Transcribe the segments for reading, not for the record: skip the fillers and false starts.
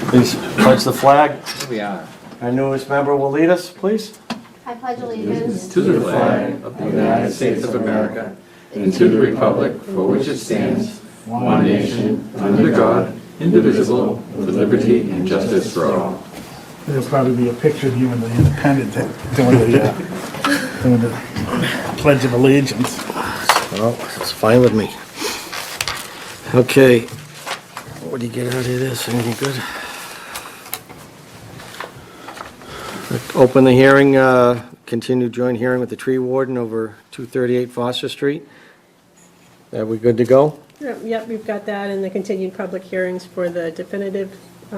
Please pledge the flag. Here we are. Our newest member will lead us, please. I pledge allegiance To the flag of the United States of America and to the republic for which it stands, one nation, under God, indivisible, with liberty and justice for all. There'll probably be a picture of you in the Independent doing the Pledge of Allegiance. Well, it's fine with me. Okay. What do you get out of this? Anything good? Open the hearing, continue joint hearing with the tree warden over 238 Foster Street. Are we good to go? Yep, we've got that and the continued public hearings for the definitive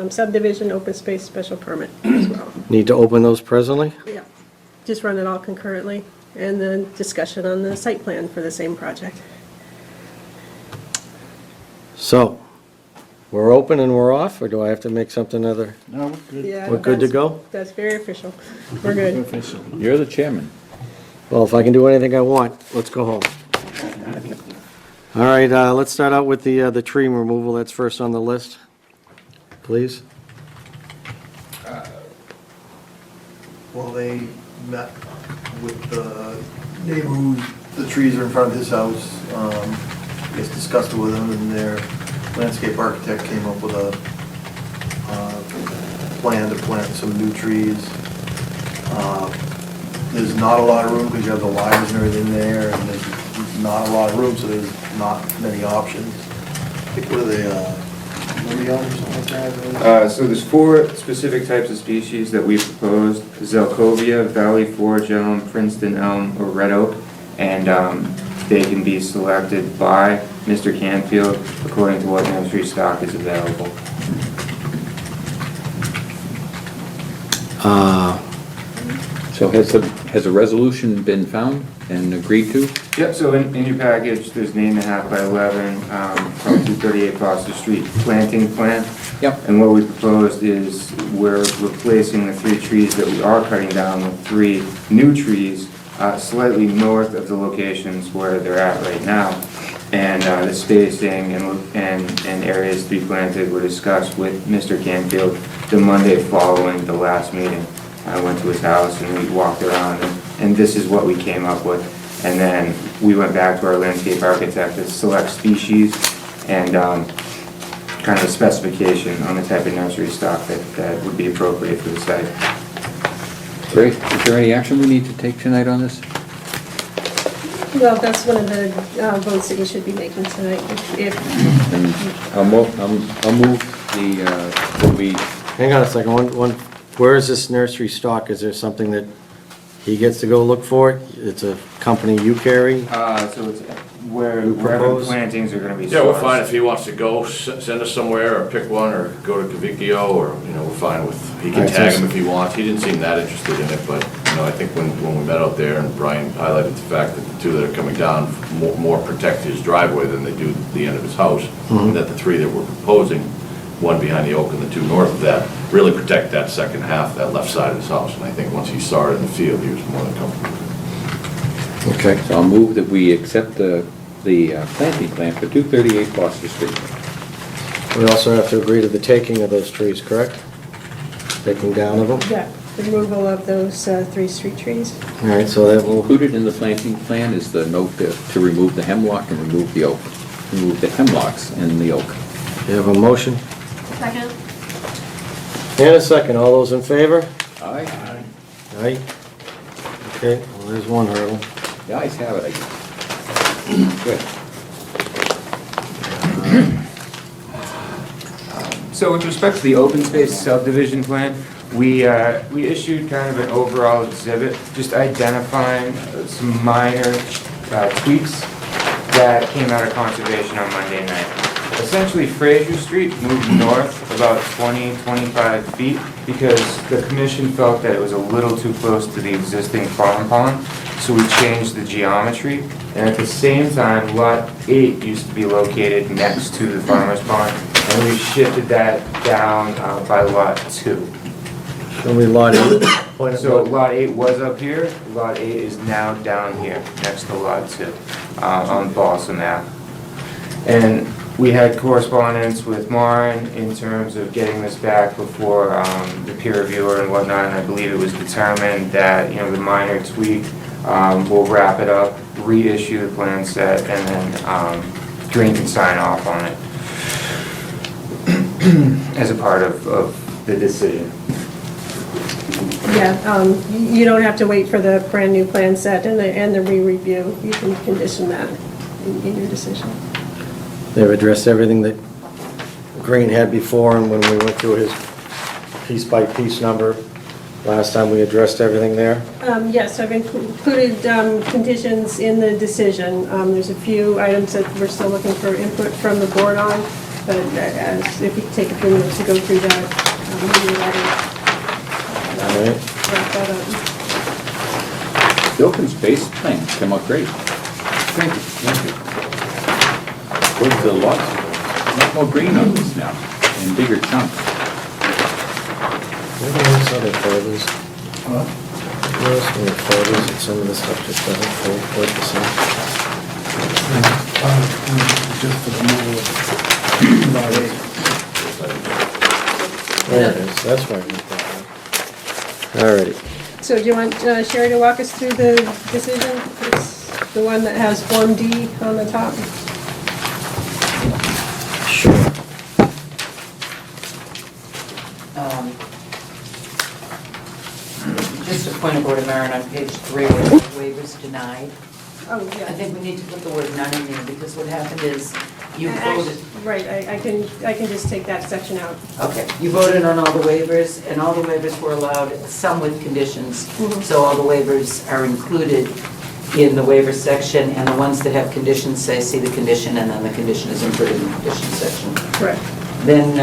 subdivision open space special permit as well. Need to open those presently? Yeah, just run it all concurrently, and then discussion on the site plan for the same project. So, we're open and we're off, or do I have to make something other? No, we're good. Yeah, We're good to go? That's very official. We're good. Official. You're the chairman. Well, if I can do anything I want, let's go home. All right, let's start out with the tree removal. That's first on the list, please. Well, they met with the neighbor who, the trees are in front of his house. I guess discussed it with him, and their landscape architect came up with a plan to plant some new trees. There's not a lot of room because you have the wires and everything there, and there's not a lot of room, so there's not many options. I think what are they, Leon or something like that? So there's 4 specific types of species that we proposed: Zelkovia, Valley Forge elm, Princeton elm, or red oak, and they can be selected by Mr. Canfield according to what nursery stock is available. So has a resolution been found and agreed to? Yep, so in your package, there's an 8.5 by 11 from 238 Foster Street planting plan. Yep. And what we proposed is we're replacing the 3 trees that we are cutting down with 3 new trees slightly north of the locations where they're at right now. And the spacing and areas to be planted were discussed with Mr. Canfield the Monday following the last meeting. I went to his house and we walked around, and this is what we came up with. And then we went back to our landscape architect to select species and kind of a specification on the type of nursery stock that would be appropriate for the site. Great. Is there any action we need to take tonight on this? Well, that's one of the votes that you should be making tonight. If And I'll move that we, Hang on a second, where is this nursery stock? Is there something that he gets to go look for it? It's a company you carry? So it's wherever the propose? plantings are gonna be sourced. Yeah, we're fine if he wants to go, send us somewhere or pick one or go to Cavicchio or, we're fine with, he can Alright, tag so- him if he wants. He didn't seem that interested in it, but, I think when we met out there and Brian highlighted the fact that the 2 that are coming down more protect his driveway than they do the end of his house. And that the 3 that we're proposing, one behind the oak and the 2 north of that, really protect that second half, that left side of his house. And I think once he saw it in the field, he was more than comfortable with it. Okay. so I'll move that we accept the planting plan for 238 Foster Street. We also have to agree to the taking of those trees, correct? Taking down of them? Yeah, removal of those 3 street trees. All right, so that will, Included in the planting plan is the note to remove the hemlock and remove the oak. Remove the hemlocks and the oak. you have a motion? Second. And a second, all those in favor? Aye. Aye. Okay, well, there's one hurdle. The ayes have it, I guess. Good. So with respect to the open space subdivision plan, we issued kind of an overall exhibit, just identifying some minor tweaks that came out of conservation on Monday night. Essentially, Fraser Street moved north about 20-25 feet because the commission felt that it was a little too close to the existing farm pond, so we changed the geometry. And at the same time, Lot 8 used to be located next to the farmer's pond, and we shifted that down by Lot 2. Show me lot 8. Point at So lot- Lot 8 was up here, Lot 8 is now down here, next to Lot 2, on Balsam Ave. And We had correspondence with Maren in terms of getting this back before the peer reviewer and whatnot, and I believe it was determined that, the minor tweak will wrap it up, reissue the plan set, and then Green can sign off on it as a part of the decision. Yeah, you don't have to wait for the brand-new plan set and the re-review. You can condition that in your decision. They've addressed everything that Green had before, and when we went through his piece-by-piece number, last time we addressed everything there. Yes, I've included conditions in the decision. There's a few items that we're still looking for input from the board on, but if you take a few minutes to go through that, maybe that'll All right. wrap that up. The open space plan came out great. Thank you, thank you. Where's the lots? Lot more green on this now, in bigger chunks. Maybe there's other photos. Huh? There's some other photos, and some of the stuff just doesn't fold quite the same. Just for the middle of lot eight. There it is, that's why I got that one. All righty. So do you want Sherry to walk us through the decision? It's the one that has Form D on the top. Sure. Just a point of order, Maren, on page 3, where the waivers denied. Oh, I yeah. think we need to put the word none in there, because what happened is you voted, Right, I can just take that section out. okay, you voted on all the waivers, and all the waivers were allowed, some with conditions. Mhm. So all the waivers are included in the waiver section, and the ones that have conditions say, see the condition, and then the condition is included in the condition section. Correct. Then,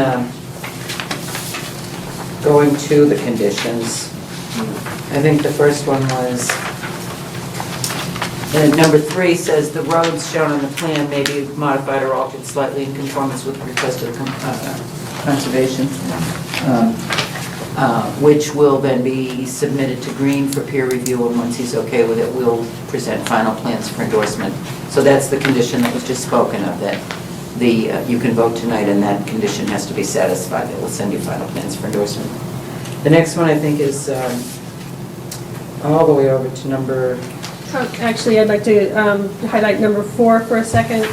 going to the conditions, I think the first one was, number 3 says the roads shown on the plan may be modified or altered slightly in conformance with the request of the conservation, which will then be submitted to Green for peer review, and once he's okay with it, we'll present final plans for endorsement. So that's the condition that was just spoken of, that you can vote tonight and that condition has to be satisfied, that we'll send you final plans for endorsement. The next one, I think, is all the way over to number... Actually, I'd like to highlight number 4 for a second.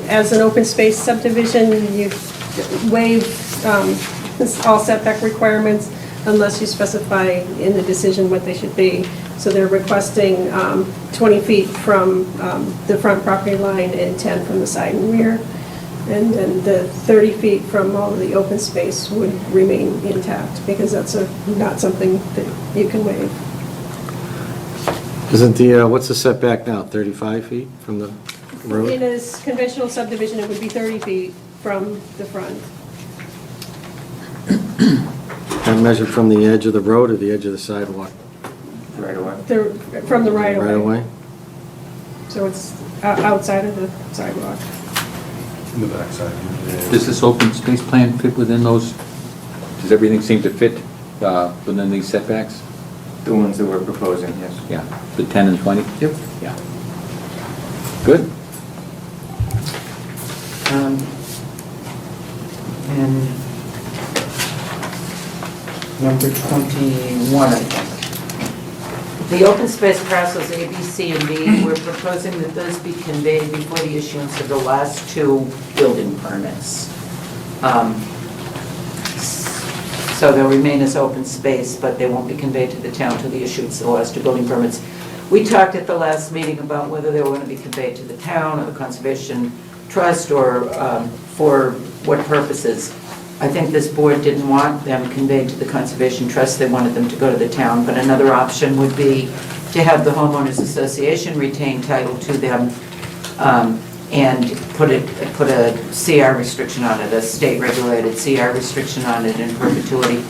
As an open space subdivision, you waive all setback requirements unless you specify in the decision what they should be. So they're requesting 20 feet from the front property line and 10 from the side and rear. And then the 30 feet from all of the open space would remain intact, because that's not something that you can waive. Isn't the, what's the setback now, 35 feet from the road? In a conventional subdivision, it would be 30 feet from the front. And measured from the edge of the road or the edge of the sidewalk? Right away. From the right of way. Right away? So it's outside of the sidewalk. In the backside. Does this open space plan fit within those? Does everything seem to fit within these setbacks? The ones that we're proposing, yes. Yeah, the 10 and 20? Yep. Yeah. Good. And number 21, I think. The open space parcels A, B, C, and D, we're proposing that those be conveyed before the issuance of the last 2 building permits. So they'll remain as open space, but they won't be conveyed to the town till the issuance of the last 2 building permits. We talked at the last meeting about whether they were going to be conveyed to the town or the Conservation Trust, or for what purposes. I think this board didn't want them conveyed to the Conservation Trust, they wanted them to go to the town, but another option would be to have the homeowners association retain title to them, and put a CR restriction on it, a state-regulated CR restriction on it in perpetuity.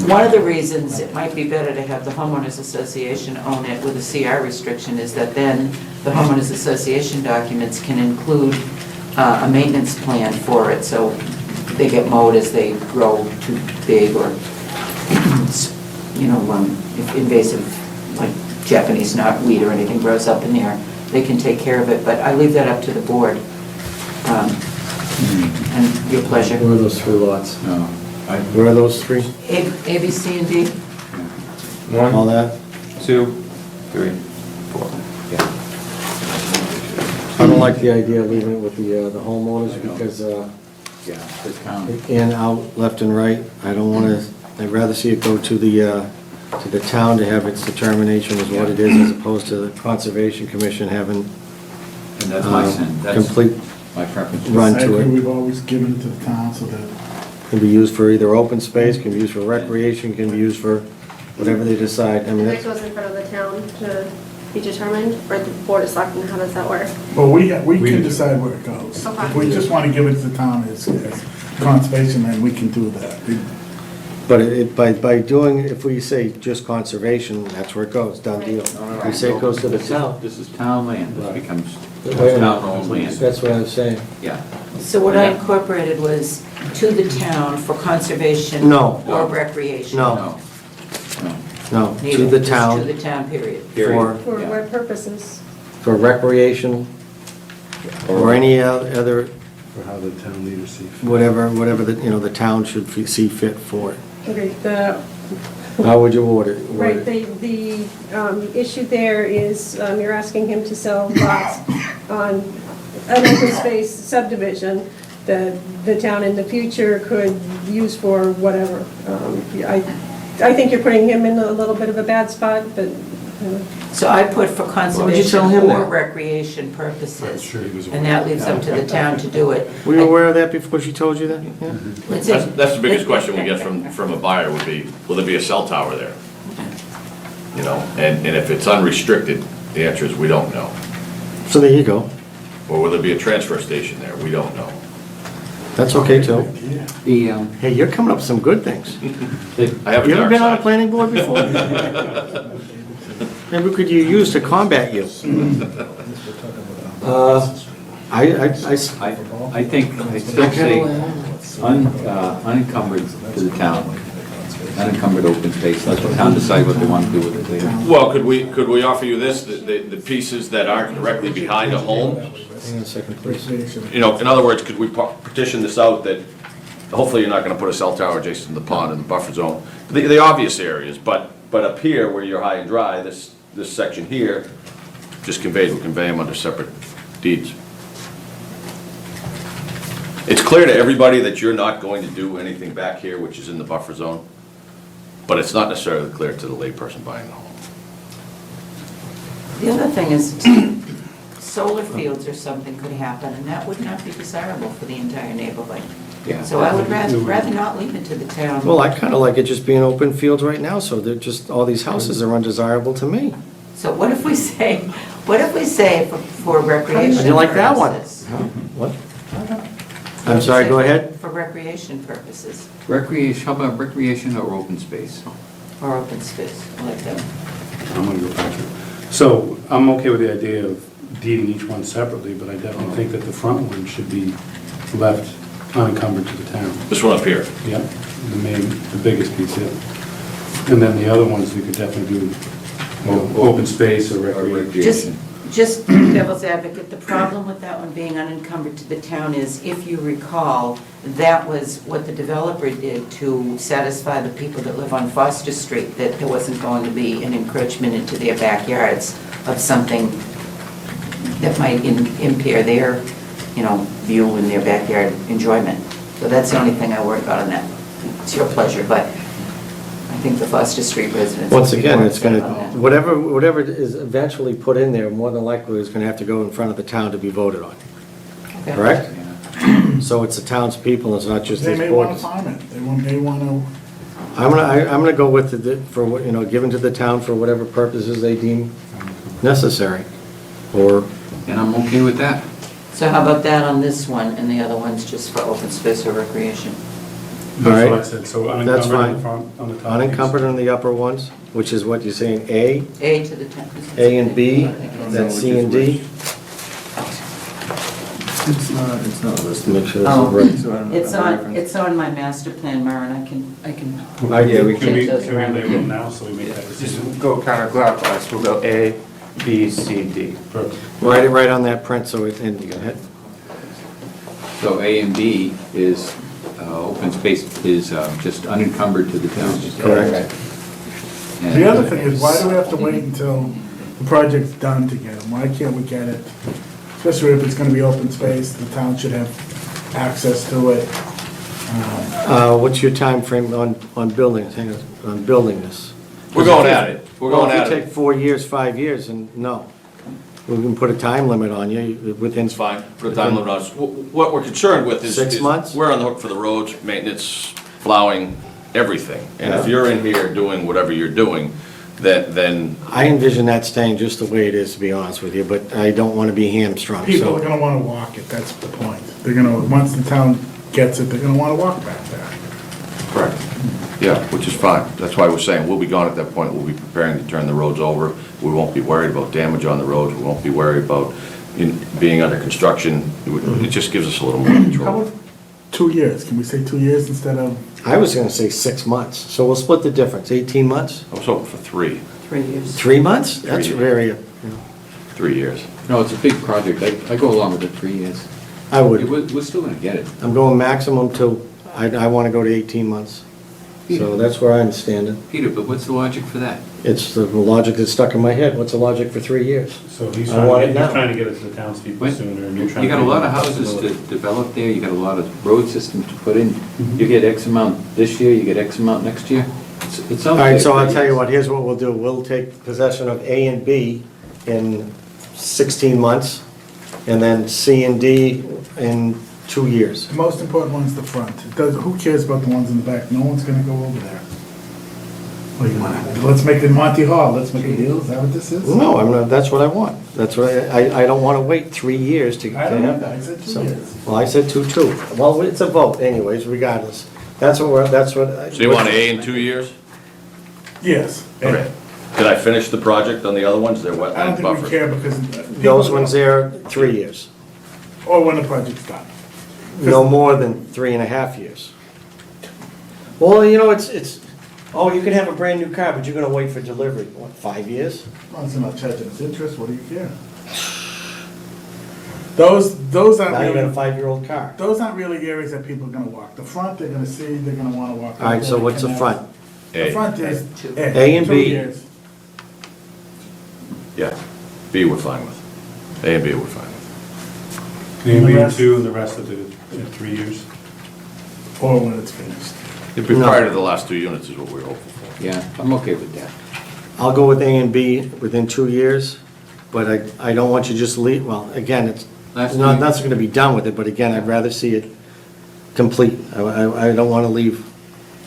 One of the reasons it might be better to have the homeowners association own it with a CR restriction is that then the homeowners association documents can include a maintenance plan for it, so they get mowed as they grow too big, or if invasive, like Japanese knotweed or anything grows up in there, they can take care of it, but I leave that up to the board. And your pleasure. Where are those 3 lots? No. Where are those 3? A, B, C, and D? All that? 2, 3, 4. I don't like the idea of leaving it with the homeowners because, Yeah, the town. in, out, left and right, I don't want to, I'd rather see it go to the town to have its determination as what it is as opposed to the Conservation Commission having And that's my sin. That's complete my preference. run I to agree, it. we've always given it to the town so that, Can be used for either open space, can be used for recreation, can be used for whatever they decide. I mean, It that's, goes in front of the town to be determined, or the board of selectmen, how does that work? well, we can decide where it goes. Okay. If we just want to give it to the town as conservation, then we can do that. but by doing, if we say just conservation, that's where it goes, done deal. If we say it goes to the town, This is town land. This Right. becomes Wait a minute. town-owned land. that's what I'm saying. Yeah. So what I incorporated was to the town for conservation. No. Or recreation. No. No. No. No, Neither, to the just town To the town, period. for, For Yeah. what purposes? for recreation or any other, For how the town leaders see fit. whatever the, the town should see fit for it. Okay, the, How would you order it? right, the issue there is, you're asking him to sell lots on an open space subdivision that the town in the future could use for whatever. I think you're putting him in a little bit of a bad spot, but, So I put for you conservation tell him or that? recreation purposes. Sure, he was And that leaves up to the town to do it. Were you aware of that before she told you that? Yeah. Let's That's the biggest question we get from a buyer would be, will there be a cell tower there? You know, and if it's unrestricted, the answer is we don't know. So there you go. Or will there be a transfer station there? We don't know. That's okay too. The, Hey, you're coming up with some good things. I have a You ever dark been on a side. planning board before? Maybe could you use to combat you? I think, I still say unencumbered to the town. Unencumbered open space. Let the town decide what they want to do with it later. Well, could we offer you this, the pieces that aren't directly behind a home? Hang on a second, please. You know, in other words, could we petition this out that, hopefully you're not gonna put a cell tower adjacent to the pond in the buffer zone, the obvious areas, but up here where you're high and dry, this section here, just conveyed, we'll convey them under separate deeds. It's clear to everybody that you're not going to do anything back here which is in the buffer zone, but it's not necessarily clear to the layperson buying the home. The other thing is, solar fields or something could happen, and that would not be desirable for the entire neighborhood. Yeah. So I would rather not leave it to the town. Well, I kind of like it just being open fields right now, so they're just, all these houses are undesirable to me. So what if we say for recreation I didn't like that one. purposes? What? I'm sorry, go ahead. For recreation purposes, Recreation, how about recreation or open space? or open space, I like that. I'm gonna go back to it. So I'm okay with the idea of deeding each one separately, but I definitely think that the front one should be left unencumbered to the town. This one up here. Yep, the biggest piece, yeah. And then the other ones, we could definitely do open space or recreation. Just devil's advocate, the problem with that one being unencumbered to the town is, if you recall, that was what the developer did to satisfy the people that live on Foster Street, that there wasn't going to be an encroachment into their backyards of something that might impair their, view in their backyard enjoyment. So that's the only thing I worry about on that. It's your pleasure, but I think the Foster Street residents. Once would be again, more it's upset gonna, about that. whatever is eventually put in there, more than likely is gonna have to go in front of the town to be voted on, Okay. correct? So it's the townspeople, it's not just They these may want boards. to farm it, they may want to, I'm gonna go with given to the town for whatever purposes they deem necessary, or, And I'm okay with that. So how about that on this one, and the other one's just for open space or recreation? That's what I Alright. said, so That's unencumbered on fine. the front, on the top. unencumbered on the upper ones, which is what you're saying, A, A to the town. A and B, then C and D? It's not listed. Make sure Oh, this is right. it's on my master plan, Myron, I can Yeah, we Can we- can we label them now, so we make that decision? Just go counterclockwise, we'll go A, B, C, D. Perfect. Write it right on that print, so it, and, So A and B is, open space is just unencumbered to the town. Correct. And- The other thing is, why do we have to wait until the project's done to get them? Why can't we get it? Especially if it's gonna be open space, the town should have access to it. What's your time frame on building, on building this? We're going at it. We're going at Well, if you it. take 4 years, 5 years, and no. We can put a time limit on you within. It's fine, put a time limit on us. What we're concerned with is. 6 months? We're on the hook for the roads, maintenance, plowing, everything. And if Yeah. you're in here doing whatever you're doing, then, I envision that staying just the way it is, to be honest with you, but I don't want to be hamstrung, People are so. gonna wanna walk it, that's the point. They're gonna, once the town gets it, they're gonna wanna walk back there. correct. Yeah, which is fine. That's why we're saying we'll be gone at that point. We'll be preparing to turn the roads over. We won't be worried about damage on the roads. We won't be worried about being under construction. It just gives us a little more How control. about 2 years? Can we say 2 years instead of, I was gonna say 6 months, so we'll split the difference, 18 months? I was hoping for 3 3 years. 3 months? That's 3 very, years. No, it's a big project. I go along with the 3 years. I would. We're still gonna get it. I'm going maximum to, I want to go to 18 months. So that's where I'm standing. Peter, but what's the logic for that? It's the logic that's stuck in my head. What's the logic for 3 years? So he's I want it he's now. trying to get it to the townspeople When- sooner, and you're trying to. You got a make lot it of houses to possibility. develop there, you got a lot of road systems to put in. You get X amount this year, you get X amount next year. It's All right, so I'll tell you what, here's what we'll do. We'll take possession of A and B in 16 months, and then C and D in 2 years. the most important one's the front. It does, who cares about the ones in the back? No one's gonna go over there. What do you want? Let's make it Monty Hall, let's make a deal, is that what this is? No, I'm not, that's what I want. That's what I don't want to wait 3 years to I don't have know, I said 2 So- years. Well, I said 2, too. Well, it's a vote anyways, regardless. That's what we're, that's what. So you want A in 2 years? Yes. Okay. Did I finish the project on the other ones? They're I don't wetland think we buffers. care because. Those ones there, 3 years. Or when the project's done. No more than 3.5 years. Well, you know, it's, oh, you can have a brand-new car, but you're gonna wait for delivery, what, 5 years? As long as they're not charging us interest, what do you care? Those aren't Now you got a really, 5-year-old car. those aren't really areas that people are gonna walk. The front, they're gonna see, they're gonna wanna walk. All right, so what's the front? The A. front is. A and 2 B. years. Yeah. B we're fine with. A and B we're fine with. Maybe And the rest- 2, and the rest of the 3 years. Or when it's finished. It'd be No. prior to the last 2 units is what we're hoping for. Yeah, I'm okay with that. I'll go with A and B within 2 years, but I don't want you to just leave, well, again, it's Last not, week- nothing's gonna be done with it, but again, I'd rather see it complete. I don't wanna leave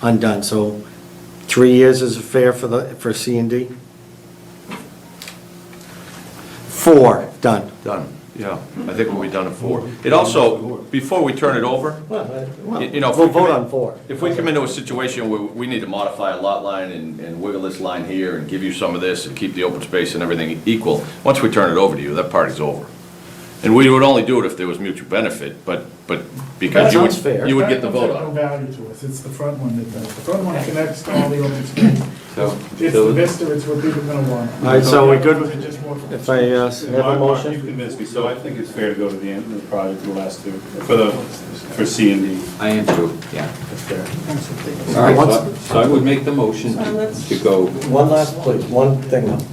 undone, so 3 years is fair for C and D? 4, done. Done, yeah. I think we'll be done in 4. It also, before we turn it over, You know, if We'll we come vote in- on 4. if we come into a situation where we need to modify a lot line and wiggle this line here and give you some of this and keep the open space and everything equal, once we turn it over to you, that party's over. And we would only do it if there was mutual benefit, but because That you would, sounds fair. you would get the That vote comes on at it. no value to us, it's the front one that does. The front one connects to all the open space. So, It's the vista, it's what people are gonna want. All right, so we good They're with- just more- If I have a Mark, motion? you've convinced me, so I think it's fair to go to the end of the project, the last 2, for C and D. I am too, yeah. That's fair. All right, Once- so I would make the motion to go, One last, please, one thing though.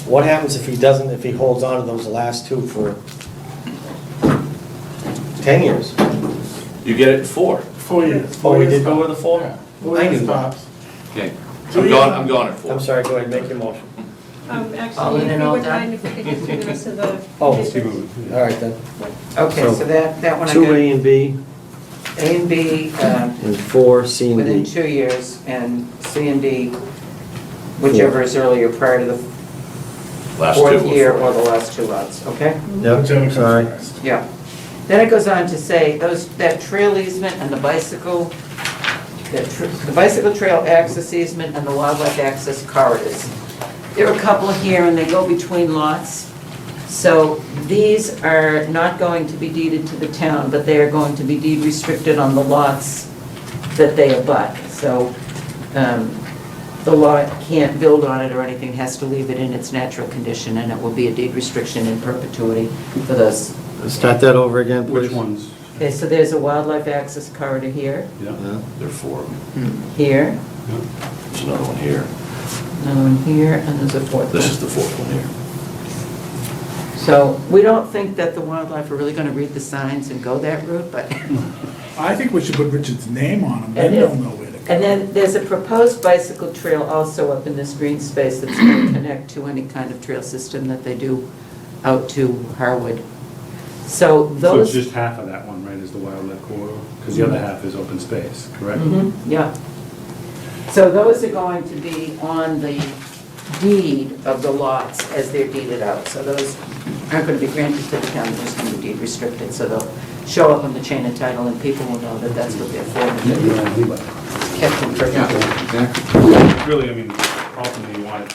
What happens if he doesn't, if he holds on to those last 2 for 10 years? You get it in 4. 4 years. Oh, we did Four go years with the 4? tops. 4 I years knew that. tops. okay. I'm gone at 4. I'm sorry, go ahead, make your motion. All Actually, in if and you all would done? mind, if we could just do the rest of the. Oh, conditions. all right then. Okay, so that one I 2 got. A and B A and B, and 4 C and within D. 2 years, and C and D, whichever is earlier, prior to the Last 2 fourth were year 4. or the last 2 lots, okay? Yep, Whichever comes all right. first. Yeah. Then it goes on to say, that trail easement and the bicycle trail access easement and the wildlife access corridors. There are a couple here and they go between lots. So these are not going to be deeded to the town, but they are going to be deed restricted on the lots that they abut. So the lot can't build on it or anything, has to leave it in its natural condition, and it will be a deed restriction in perpetuity for those. Start that over again, please. Which ones? Okay, so there's a wildlife access corridor here, Yeah. There are 4 of them. here, There's another one here. another one here, and there's a fourth This one. is the 4th one here. So we don't think that the wildlife are really gonna read the signs and go that route, but. I think we should put Richard's name on them, then And they'll if- know where to go. And then there's a proposed bicycle trail also up in this green space that's going to connect to any kind of trail system that they do out to Harwood. So So it's those. just half of that one, right, is the wildlife corridor? Because the other half is open space, correct? Mhm, yeah. So those are going to be on the deed of the lots as they're deeded out. So those aren't going to be granted to the town, they're just going to be deed restricted. So they'll show up on the chain of title and people will know that that's what they're for. Yeah, Kept in perpetuity. exactly. Really, I mean, ultimately, you want it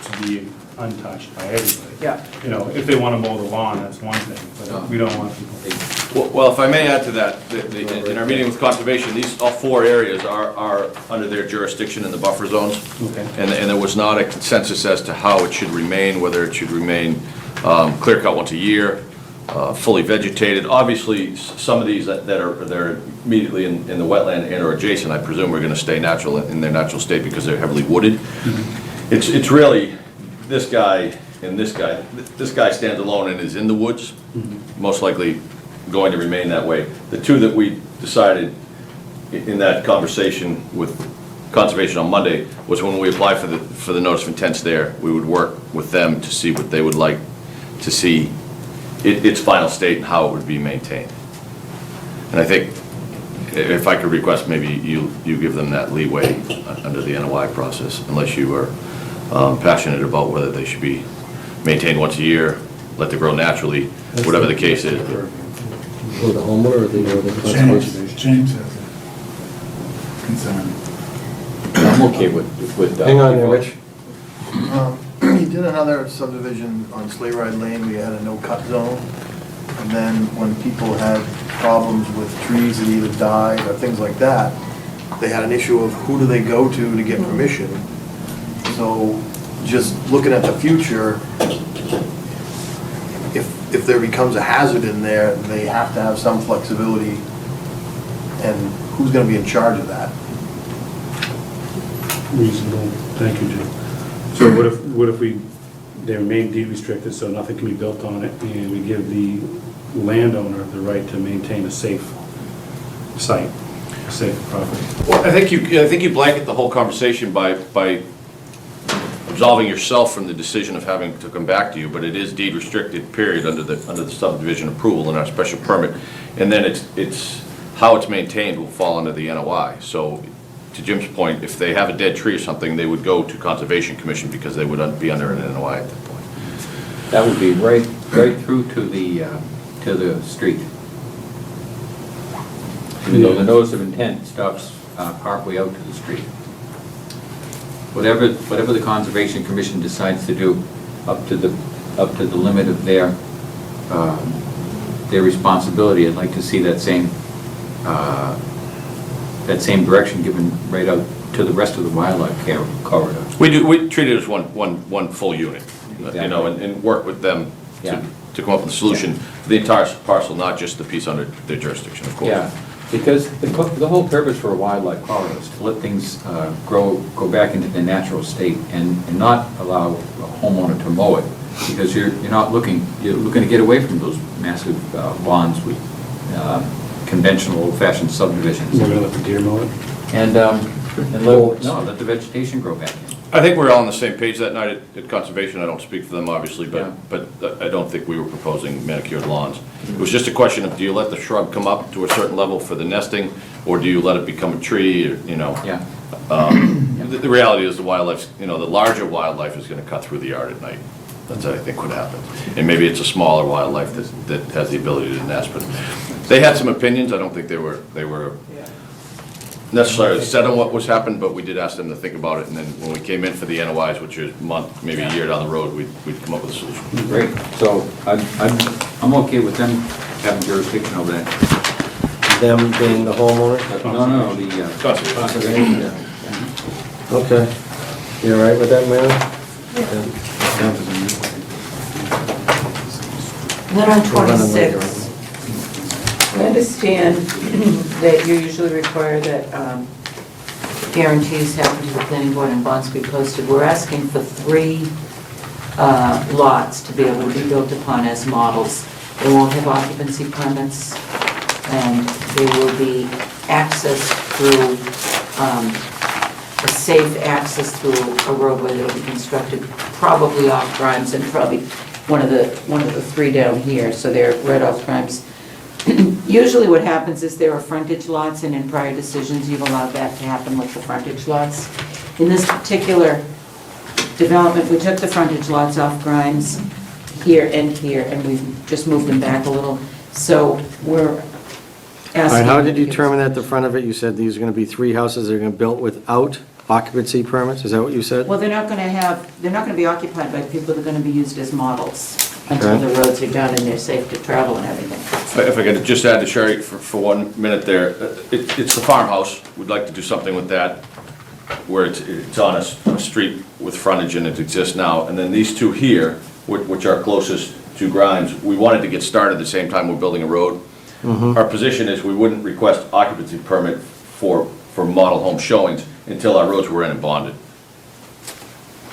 to be untouched by everybody. Yeah. You know, if they want to mow the lawn, that's one thing, but we don't want people. Well, if I may add to that, in our meeting with Conservation, all 4 areas are under their jurisdiction in the buffer zones. Okay. And there was not a consensus as to how it should remain, whether it should remain clear cut once a year, fully vegetated. Obviously, some of these that are immediately in the wetland and or adjacent, I presume are going to stay natural in their natural state because they're heavily wooded. It's really this guy and this guy. This guy stands alone and is in the woods, most likely going to remain that way. The 2 that we decided in that conversation with Conservation on Monday was when we applied for the notice of intents there, we would work with them to see what they would like to see its final state and how it would be maintained. And I think if I could request, maybe you give them that leeway under the NOI process, unless you are passionate about whether they should be maintained once a year, let them grow naturally, whatever the case is. Or the homeowner or the conservation? James has a concern. I'm okay with. Hang on there, Rich. He did another subdivision on Sleigh Ride Lane, we had a no-cut zone. And then when people had problems with trees that either died or things like that, they had an issue of who do they go to get permission. So just looking at the future, if there becomes a hazard in there, they have to have some flexibility. And who's gonna be in charge of that? Reasonable, thank you, Jim. So what if they remain deed restricted, so nothing can be built on it, and we give the landowner the right to maintain a safe site, a safe property? Well, I think you blanket the whole conversation by absolving yourself from the decision of having to come back to you, but it is deed restricted, period, under the subdivision approval and our special permit. And then it's how it's maintained will fall under the NOI. So to Jim's point, if they have a dead tree or something, they would go to Conservation Commission because they would be under an NOI at that point. That would be right through to the street. Even though the notice of intent stops partway out to the street. Whatever the Conservation Commission decides to do, up to the limit of their responsibility, I'd like to see that same direction given right out to the rest of the wildlife corridor. We treat it as one full unit, you know, and work with them Yeah. to come up with a solution for the entire parcel, not just the piece under their jurisdiction, of course. Yeah, because the whole purpose for a wildlife corridor is to let things go back into their natural state and not allow a homeowner to mow it, because you're looking to get away from those massive lawns with conventional old-fashioned subdivisions. We're gonna let the deer mow it? And let the vegetation grow back in. I think we're all on the same page that night at Conservation. I don't speak for them, obviously, but I don't think we were proposing manicured lawns. It was just a question of, do you let the shrub come up to a certain level for the nesting, or do you let it become a tree, or, you know? Yeah. The reality is the wildlife, the larger wildlife is gonna cut through the yard at night. That's, I think, what happens. And maybe it's a smaller wildlife that has the ability to nest, but they had some opinions. I don't think they were necessarily set on what was happened, but we did ask them to think about it, and then when we came in for the NOIs, which is a month, maybe a year down the road, we'd come up with a solution. Great, so I'm okay with them having jurisdiction over that. Them being the homeowner? No, the Conservation. Okay. You all right with that, Mary? Then on We'll run them later 26, we had a understand that you usually require that guarantees happen to the planning board and bonds be posted. We're asking for 3 lots to be able to be built upon as models. They won't have occupancy permits, and they will be accessed through, a safe access through a roadway that will be constructed probably off Grimes and probably one of the 3 down here, so they're right off Grimes. Usually what happens is there are frontage lots, and in prior decisions, you've allowed that to happen with the frontage lots. In this particular development, we took the frontage lots off Grimes here, and we've just moved them back a little. So we're All asking... right, how did you determine that the front of it, you said these are going to be 3 houses that are going to be built without occupancy permits? Is that what you said? Well, they're not going to be occupied by people. They're going to be used as models until Okay. the roads are done and they're safe to travel and everything. If I could just add to Sherry for 1 minute there, it's the farmhouse. We'd like to do something with that, where it's on a street with frontage and it exists now. And then these 2 here, which are closest to Grimes, we wanted to get started at the same time we're building a road. Our position is we wouldn't request occupancy permit for model home showings until our roads were in and bonded.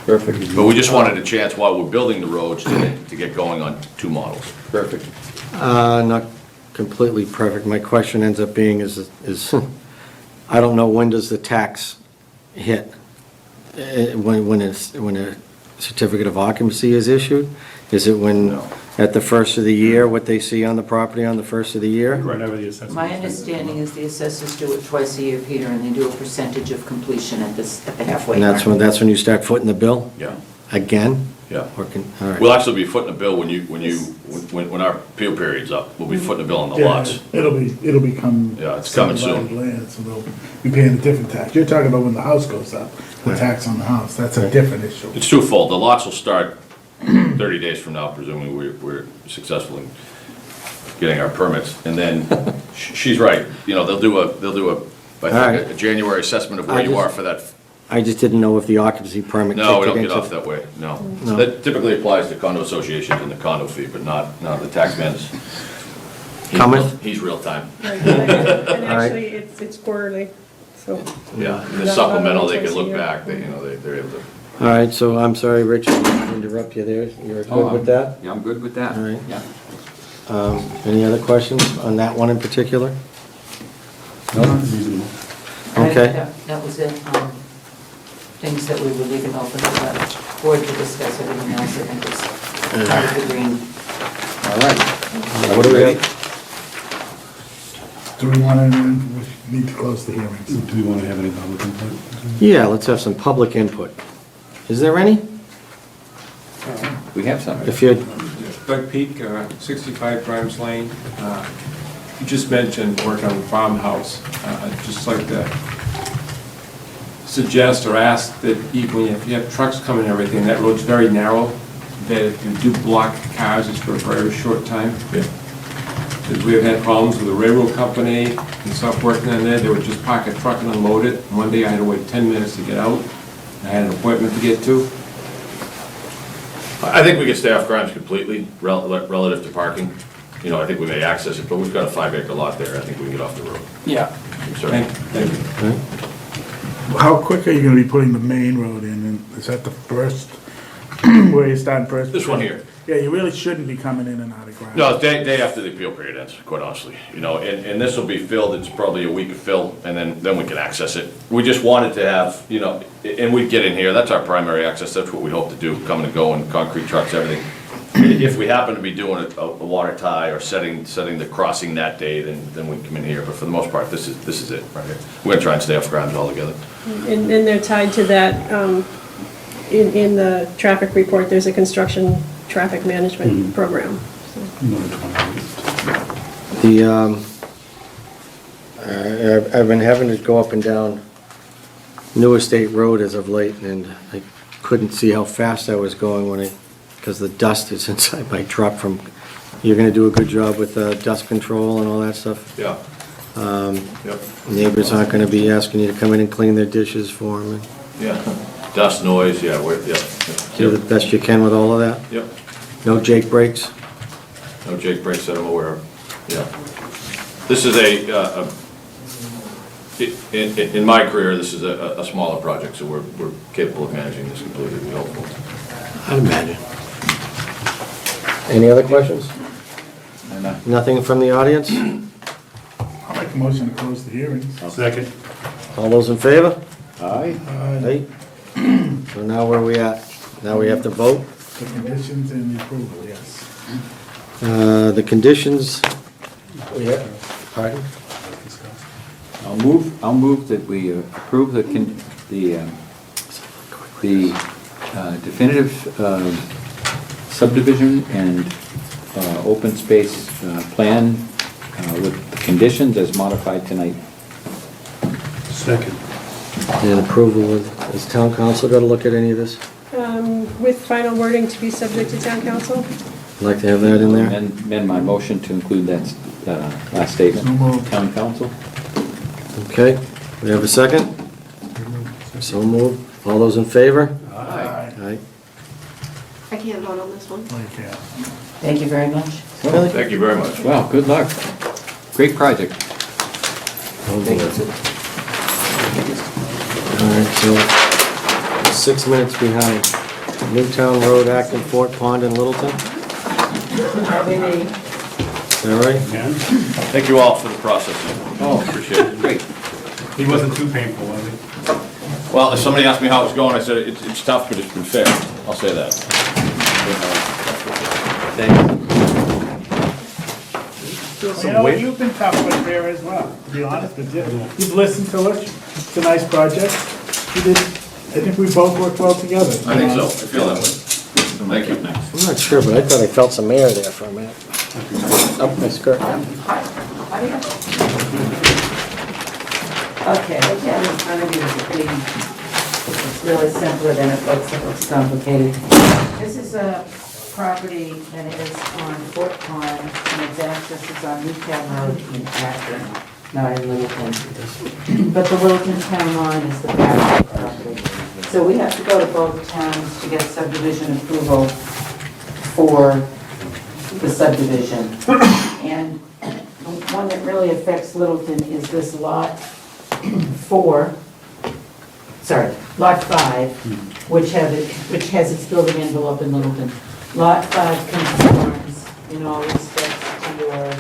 Perfect. But we just wanted a chance while we're building the roads to get going on 2 models. Perfect. Not completely perfect. My question ends up being is I don't know, when does the tax hit? When a certificate of occupancy is issued? Is it when, No. at the first of the year, what they see on the property on the first of the year? Whenever the assessment. My understanding is the assessors do it twice a year, Peter, and they do a percentage of completion at the halfway And mark. that's when you start footing the bill? Yeah. Again? Yeah. Or all right. We'll actually be footing the bill when our appeal period's up. We'll be footing the bill on the Yeah, lots. it'll become. Yeah, it's coming soon. subdivided land, so they'll be paying a different tax. You're talking about when the house goes up, the Right. tax on the house, that's a different issue. It's twofold. The lots will start 30 days from now, presuming we're successful in getting our permits. And then, she's right, they'll do I think, right. a January assessment of where you are for that. I just didn't know if the occupancy permit No, we kicked don't into... get off that way, no. No. That typically applies to condo associations and the condo fee, but not the tax man's. Coming? He's real time. Right, and actually, it's quarterly, so. Yeah, and the Not supplemental, they twice can a look year. back, they're able to. All right, so I'm sorry, Richard, to interrupt you there. You're good with that? Yeah, I'm good with that. All right. Yeah. Any other questions on that one in particular? Reasonable. I think Okay. that was it. Things that we were leaving open for the board to discuss, everything else, I think was part of the green. All right. What do we Ready? Do we want to, we need to close the hearings? Do we want to have any public input? Yeah, let's have some public input. Is there any? We have some. If you, Doug Peak, 65 Grimes Lane. You just mentioned work on the farmhouse. I'd just like to suggest or ask that even if you have trucks coming and everything, that road's very narrow, that if you do block cars, it's for a very short time. Because we have had problems with the railroad company and stuff working on there, they would just park a truck and unload it. One day I had to wait 10 minutes to get out. I had an appointment to get to. I think we can stay off Grimes completely relative to parking. I think we may access it, but we've got a 5-acre lot there. I think we can get off the road. Yeah. Sorry. Thank you. How quick are you gonna be putting the main road in, and is that the first, where you starting first? This one here. Yeah, you really shouldn't be coming in and out of Grimes. No, day after the appeal period ends, quite honestly. And this will be filled, it's probably a week of fill, and then we can access it. We just wanted to have, and we'd get in here, that's our primary access, that's what we hope to do, coming and going, concrete trucks, everything. If we happen to be doing a water tie or setting the crossing that day, then we can come in here, but for the most part, this is it, right here. We're gonna try and stay off Grimes altogether. And they're tied to that, in the traffic report, there's a construction traffic management program. Another 20 minutes. I've been having to go up and down New Estate Road as of late, and I couldn't see how fast I was going because the dust is inside my truck from, you're gonna do a good job with dust control and all that stuff? Yeah. Yep. Neighbors aren't gonna be asking you to come in and clean their dishes for them, and Yeah. Dust, noise, yeah, do the best you can with all of that? Yep. No Jake breaks? No Jake breaks that I'm aware of. Yeah. This is in my career, this is a smaller project, so we're capable of managing this completely, we hope. I'd imagine. Any other questions? Nothing from the audience? I'll make a motion to close the hearings. Second. All those in favor? Aye. Aye. So now where are we at? Now we have to vote. The conditions and the approval, yes. The conditions, yeah, pardon? I'll move that we approve the definitive subdivision and open space plan with the conditions as modified tonight. Second. And approval, has town council got to look at any of this? With final wording to be subject to town council? Like to have that in there? Amend my motion to include that last statement. So moved. Town council? Okay, we have a second? So moved. All those in favor? Aye. Aye. I can't vote on this one. Like, yeah. Thank you very much. Really? Thank you very much. Wow, good luck. Great project. All right, so 6 minutes behind. Newtown Road, Acton, Fort Pond, and Littleton. Is that right? Again? Thank you all for the process. Oh, Appreciate it. great. He wasn't too painful, was he? Well, if somebody asked me how it's going, I said, it's tough, but it's been fair. I'll say that. Thanks. You know, you've been tough with there as well, to be honest with you. You've listened to us. It's a nice project. You did, I think we both worked well together. I think so. I feel that way. Thank you. I'm not sure, but I thought I felt some air there for a minute. Up my skirt. Okay, what you have in front of you is it's really simpler than it looks complicated. This is a property that is on Fort Pond, and its access is on Newtown Road in Acton, not in Littleton. But the Littleton town line is the back of the property. So we have to go to both towns to get subdivision approval for the subdivision. And the one that really affects Littleton is this lot 5, which has its building envelope in Littleton. Lot 5 conforms in all respects to your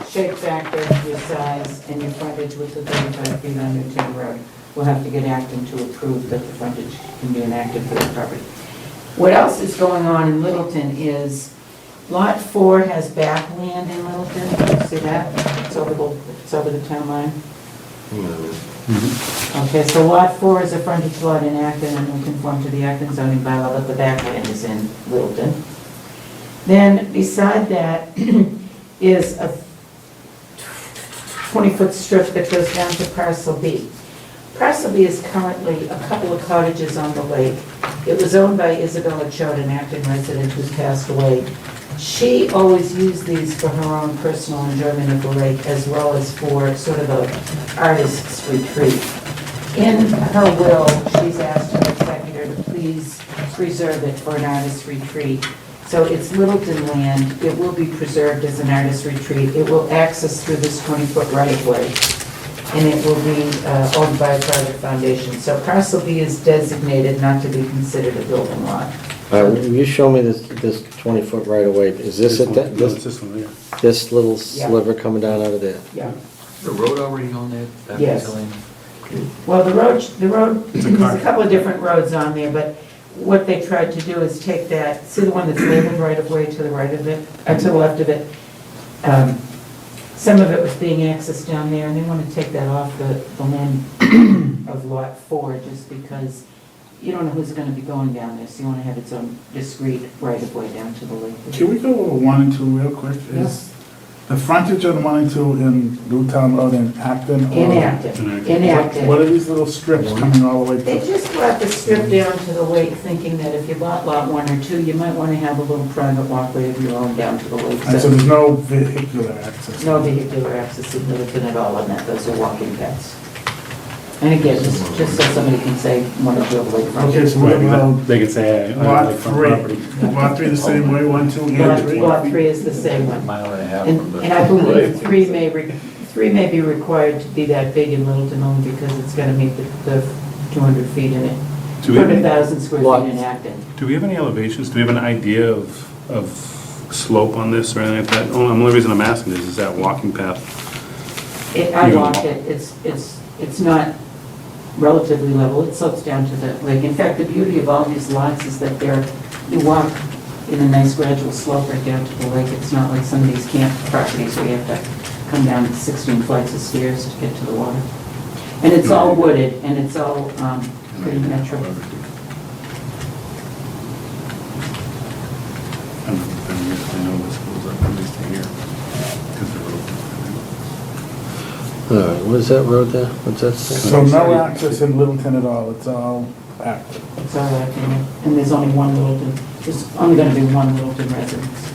shape factor, your size, and your frontage with the 35 feet on Newtown Road. We'll have to get Acton to approve that the frontage can be enacted for the property. What else is going on in Littleton is Lot 4 has backland in Littleton. See that? It's over the town line. Okay, so Lot 4 is a frontage lot in Acton and will conform to the Acton zoning bylaw, but the backland is in Littleton. Then beside that is a 20-foot strip that goes down to Parcel B. Parcel B is currently a couple of cottages on the lake. It was owned by Isabella Choate, an Acton resident who's passed away. She always used these for her own personal enjoyment of the lake, as well as for sort of an artist's retreat. In her will, she's asked her executor to please preserve it for an artist's retreat. So it's Littleton land. It will be preserved as an artist's retreat. It will access through this 20-foot right-of-way, and it will be owned by a private foundation. So parcel B is designated not to be considered a building lot. Will you show me this 20-foot right away? Is this it? No, it's this one, yeah. This little Yeah. sliver coming down out of there? Yeah. The road already on there? That Yes. piece of land? Well, the road, It's a there's car. a couple of different roads on there, but what they tried to do is take that, see the one that's labeled right-of-way to the right of it, to the left of it? Some of it was being accessed down there, and they want to take that off the land of Lot 4, just because you don't know who's going to be going down there, so you want to have its own discrete right-of-way down to the lake. Can we go over 1 and 2 real quick? Is the frontage on 1 and 2 in Newtown Road in Acton? or- In Acton, in Acton. What are these little strips coming all the way They to? just brought the strip down to the lake, thinking that if you bought lot 1 or 2, you might want to have a little private walkway of your own down to the lake. And so there's no vehicular access? No vehicular access in Littleton at all on that, those are walking paths. And again, just so somebody can say, one or two of lakefront. Okay, so what about They could say, I lot like front three? property. Lot three the same way, 1, 2, and 3? Lot three is the same one. Mile and a half And from the. and I believe three may be required to be that big in Littleton only because it's gonna meet the 200 feet in it. Do we have any- 200,000 square Lot. feet in Acton. Do we have any elevations? Do we have an idea of slope on this or anything like that? Oh, the only reason I'm asking is that walking path? I You- walked it, it's not relatively level, it slopes down to the lake. In fact, the beauty of all these lots is that you walk in a nice gradual slope right down to the lake. It's not like some of these camp properties where you have to come down 16 flights of stairs to get to the water. And it's all wooded, and it's all pretty natural. I know this goes up at least here. All right, what is that road there? What's that say? So no access in Littleton at all, it's all active. It's all Acton, and there's only one Littleton, there's only gonna be one Littleton residence.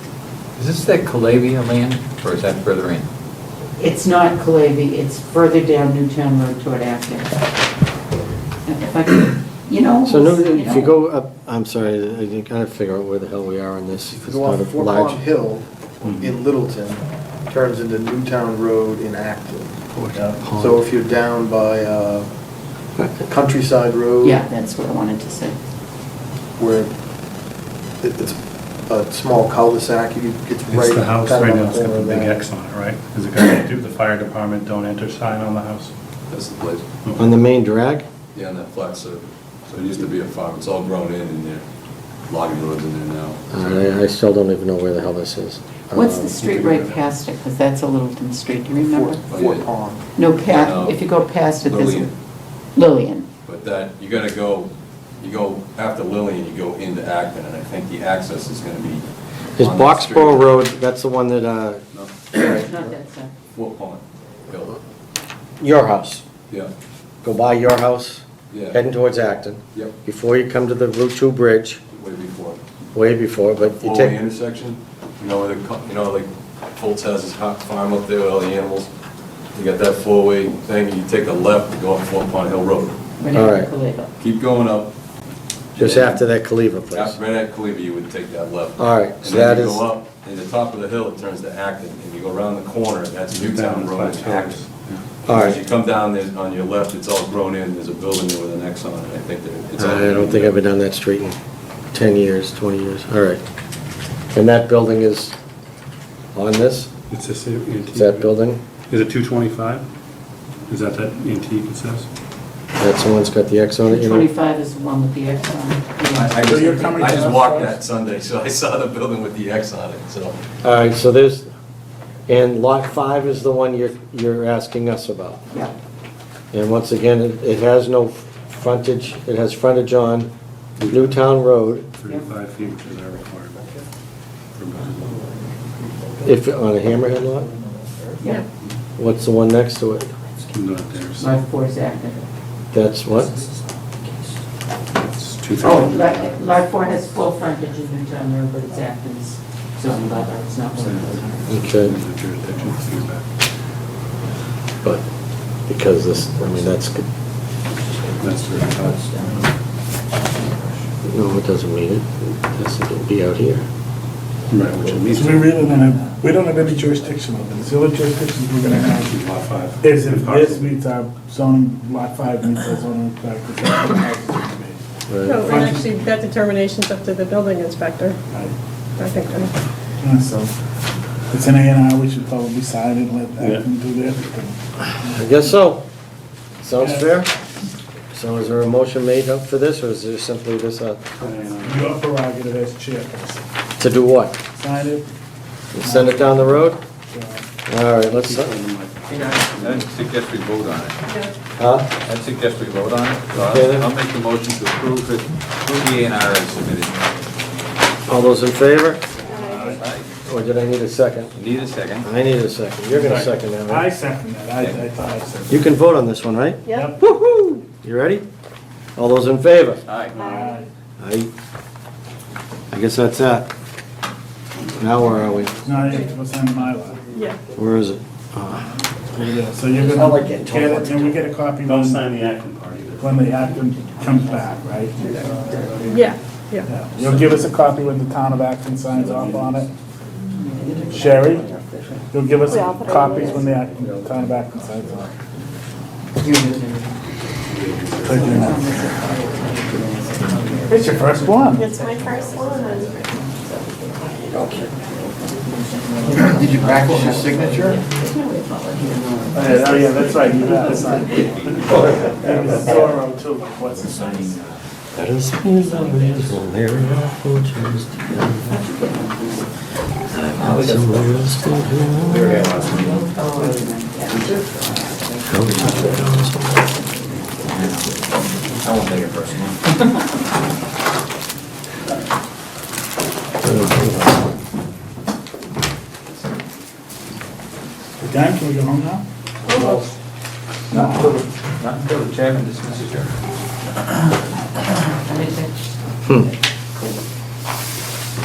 Is this that Calavia land, or is that further in? It's not Calavy, it's further down Newtown Road toward Acton. If I could, So if you go up, I'm sorry, I gotta figure out where the hell we are on this. If you It's go not off a Fort large- Pond Hill in Littleton, turns into Newtown Road in Acton. Yeah. So if you're down by Countryside Road. Yeah, that's what I wanted to say. Where it's a small cul-de-sac, it's right. It's the house kind of right on now, it's got corner the of big that. X on it, right? Is it got to do the fire department don't enter sign on the house? That's the place. On the main drag? Yeah, on that flat surface. So it used to be a farm, it's all grown in there. Logging roads in there now. I still don't even know where the hell this is. What's the street right past it, because that's a Littleton street, do you remember? Fort Pond. No, No. if you go past it, there's Lillian. Lillian. But that, you go after Lillian, you go into Acton, and I think the access is gonna be. Is on that street. Boxborough Road, that's the one that, No, Not that side. Fort Pond, Hill. your house. Yeah, Go by your house, yeah, heading towards Acton. yep, Before you come to the Route 2 bridge, way before. way before, but you Four-way take, intersection, where like Foltz has his farm up there with all the animals. You got that four-way thing, and you take a left to go up Fort Pond Hill Road. Right All after right. Caliva. Keep going up. just after that Cleaver place. Right at Cleaver, you would take that left. All right, And so that then you is, go up, in the top of the hill, it turns to Acton, and you go around the corner, that's Newtown Road, it's Acton. all As you right. come down there, on your left, it's all grown in, there's a building there with an X on it, I think that it's all. I don't think I've been down that street in 10 years, 20 years. All right. And that building is on this? It's this antique. Is that building? Is it 225? Is that antique it says? That's the one that's got the X on it, you know? 25 is the one with the X on it. I So you're coming I to just us walked first? that Sunday, so I saw the building with the X on it, so. All right, so there's, and Lot 5 is the one you're asking us about. Yeah. And once again, it has no frontage, it has frontage on Newtown Road, 35 feet, which is our requirement. if, on a hammerhead lot. Yeah. What's the one next to it? Not there, so Lot 4 is active. That's what? it's 230. Oh, Lot 4 has full frontage in Newtown Road, but it's Acton's zoning bylaw, it's not one of those. Okay, There's a jurisdiction feedback. but because this, I mean, that's, good. That's 35. No, it doesn't mean it. It has to be out here. Right, which it means. So we really don't have any jurisdiction over this. The only jurisdictions we're gonna have Lot 5. is if this meets our zoning, lot 5 meets our zoning practice. that's when houses are gonna be. No, and actually, that determination's up to the building inspector, Right. I think. Yeah, so it's an A&R, we should probably sign it and let them do their thing. I guess so. Sounds fair? So is there a motion made up for this, or is there simply this, Your prerogative as chairperson. to do what? Sign it. Send it down the road? uh, All right, let's, I'd suggest we vote on it. huh? I'd suggest we vote on it. So Okay, then. I'll make the motion to approve the A and R as submitted. All those in favor? Aye. Or did I need a second? Need a second? I need a second. You're gonna second that, I right? second that, I thought I said. You can vote on this one, right? Yep. Woo-hoo! You ready? All those in favor? Aye. Aye. I guess that's that. Now where are we? No, I need to sign my lot. Yeah. Where is it? Yeah, so you're I gonna like get getting told what it, to and we do. get a copy Don't when sign the acting part either. the Acton comes back, right? Yeah. Yeah. You'll give us a copy when the town of Acton signs off on it? Sherry, you'll give us Yeah, I'll put it in copies the when the town of Acton signs off. It's your first one. It's my first one. Did you practice your signature? Oh, yeah, that's right, you have to sign. And Zorro too, what's the signing? Let us be lovers when there are fortunes together. I've got some ways to do. I won't take it personally. Dan, can we go home now? Not until the chairman dismisses you.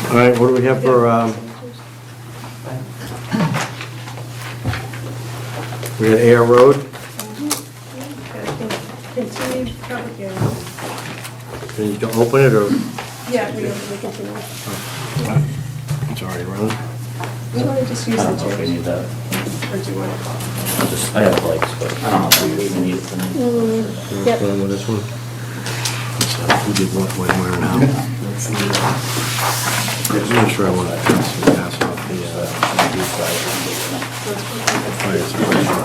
All right, what do we have for, we got Air Road? Continue public hearing. Do you need to open it, or Yeah, we continue. it's already running? Do you want to just use the chairs? that. Or do you want to? I have lights, but I don't know if we even need it tonight. Yep. Going with this one? So, who did what, when, where, and how? I'm not sure I want to pass off the, fire suppression.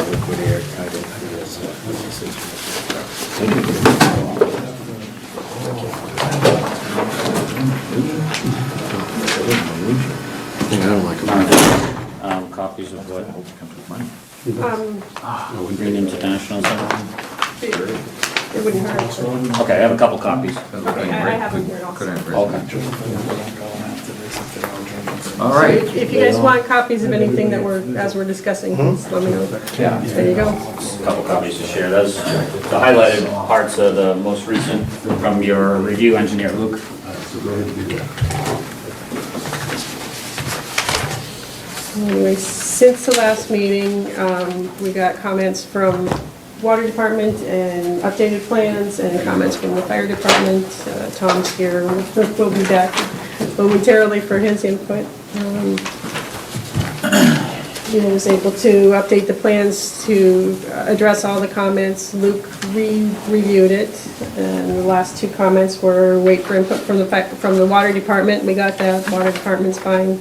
Liquid air, I didn't do this. I don't like them. Copies of what? Um, Green International. It wouldn't hurt. Okay, I have a couple copies. I have them here also. All right. If you guys want copies of anything that as we're discussing, just let me know. Yeah. There you go. A couple copies to share. Those, the highlighted parts are the most recent from your review engineer, Luke. Anyway, since the last meeting, we got comments from Water Department and updated plans and comments from the Fire Department. Tom's here, we'll be back momentarily for his input. He was able to update the plans to address all the comments. Luke reviewed it, and the last two comments were wait for input from the Water Department. We got that. Water Department's fine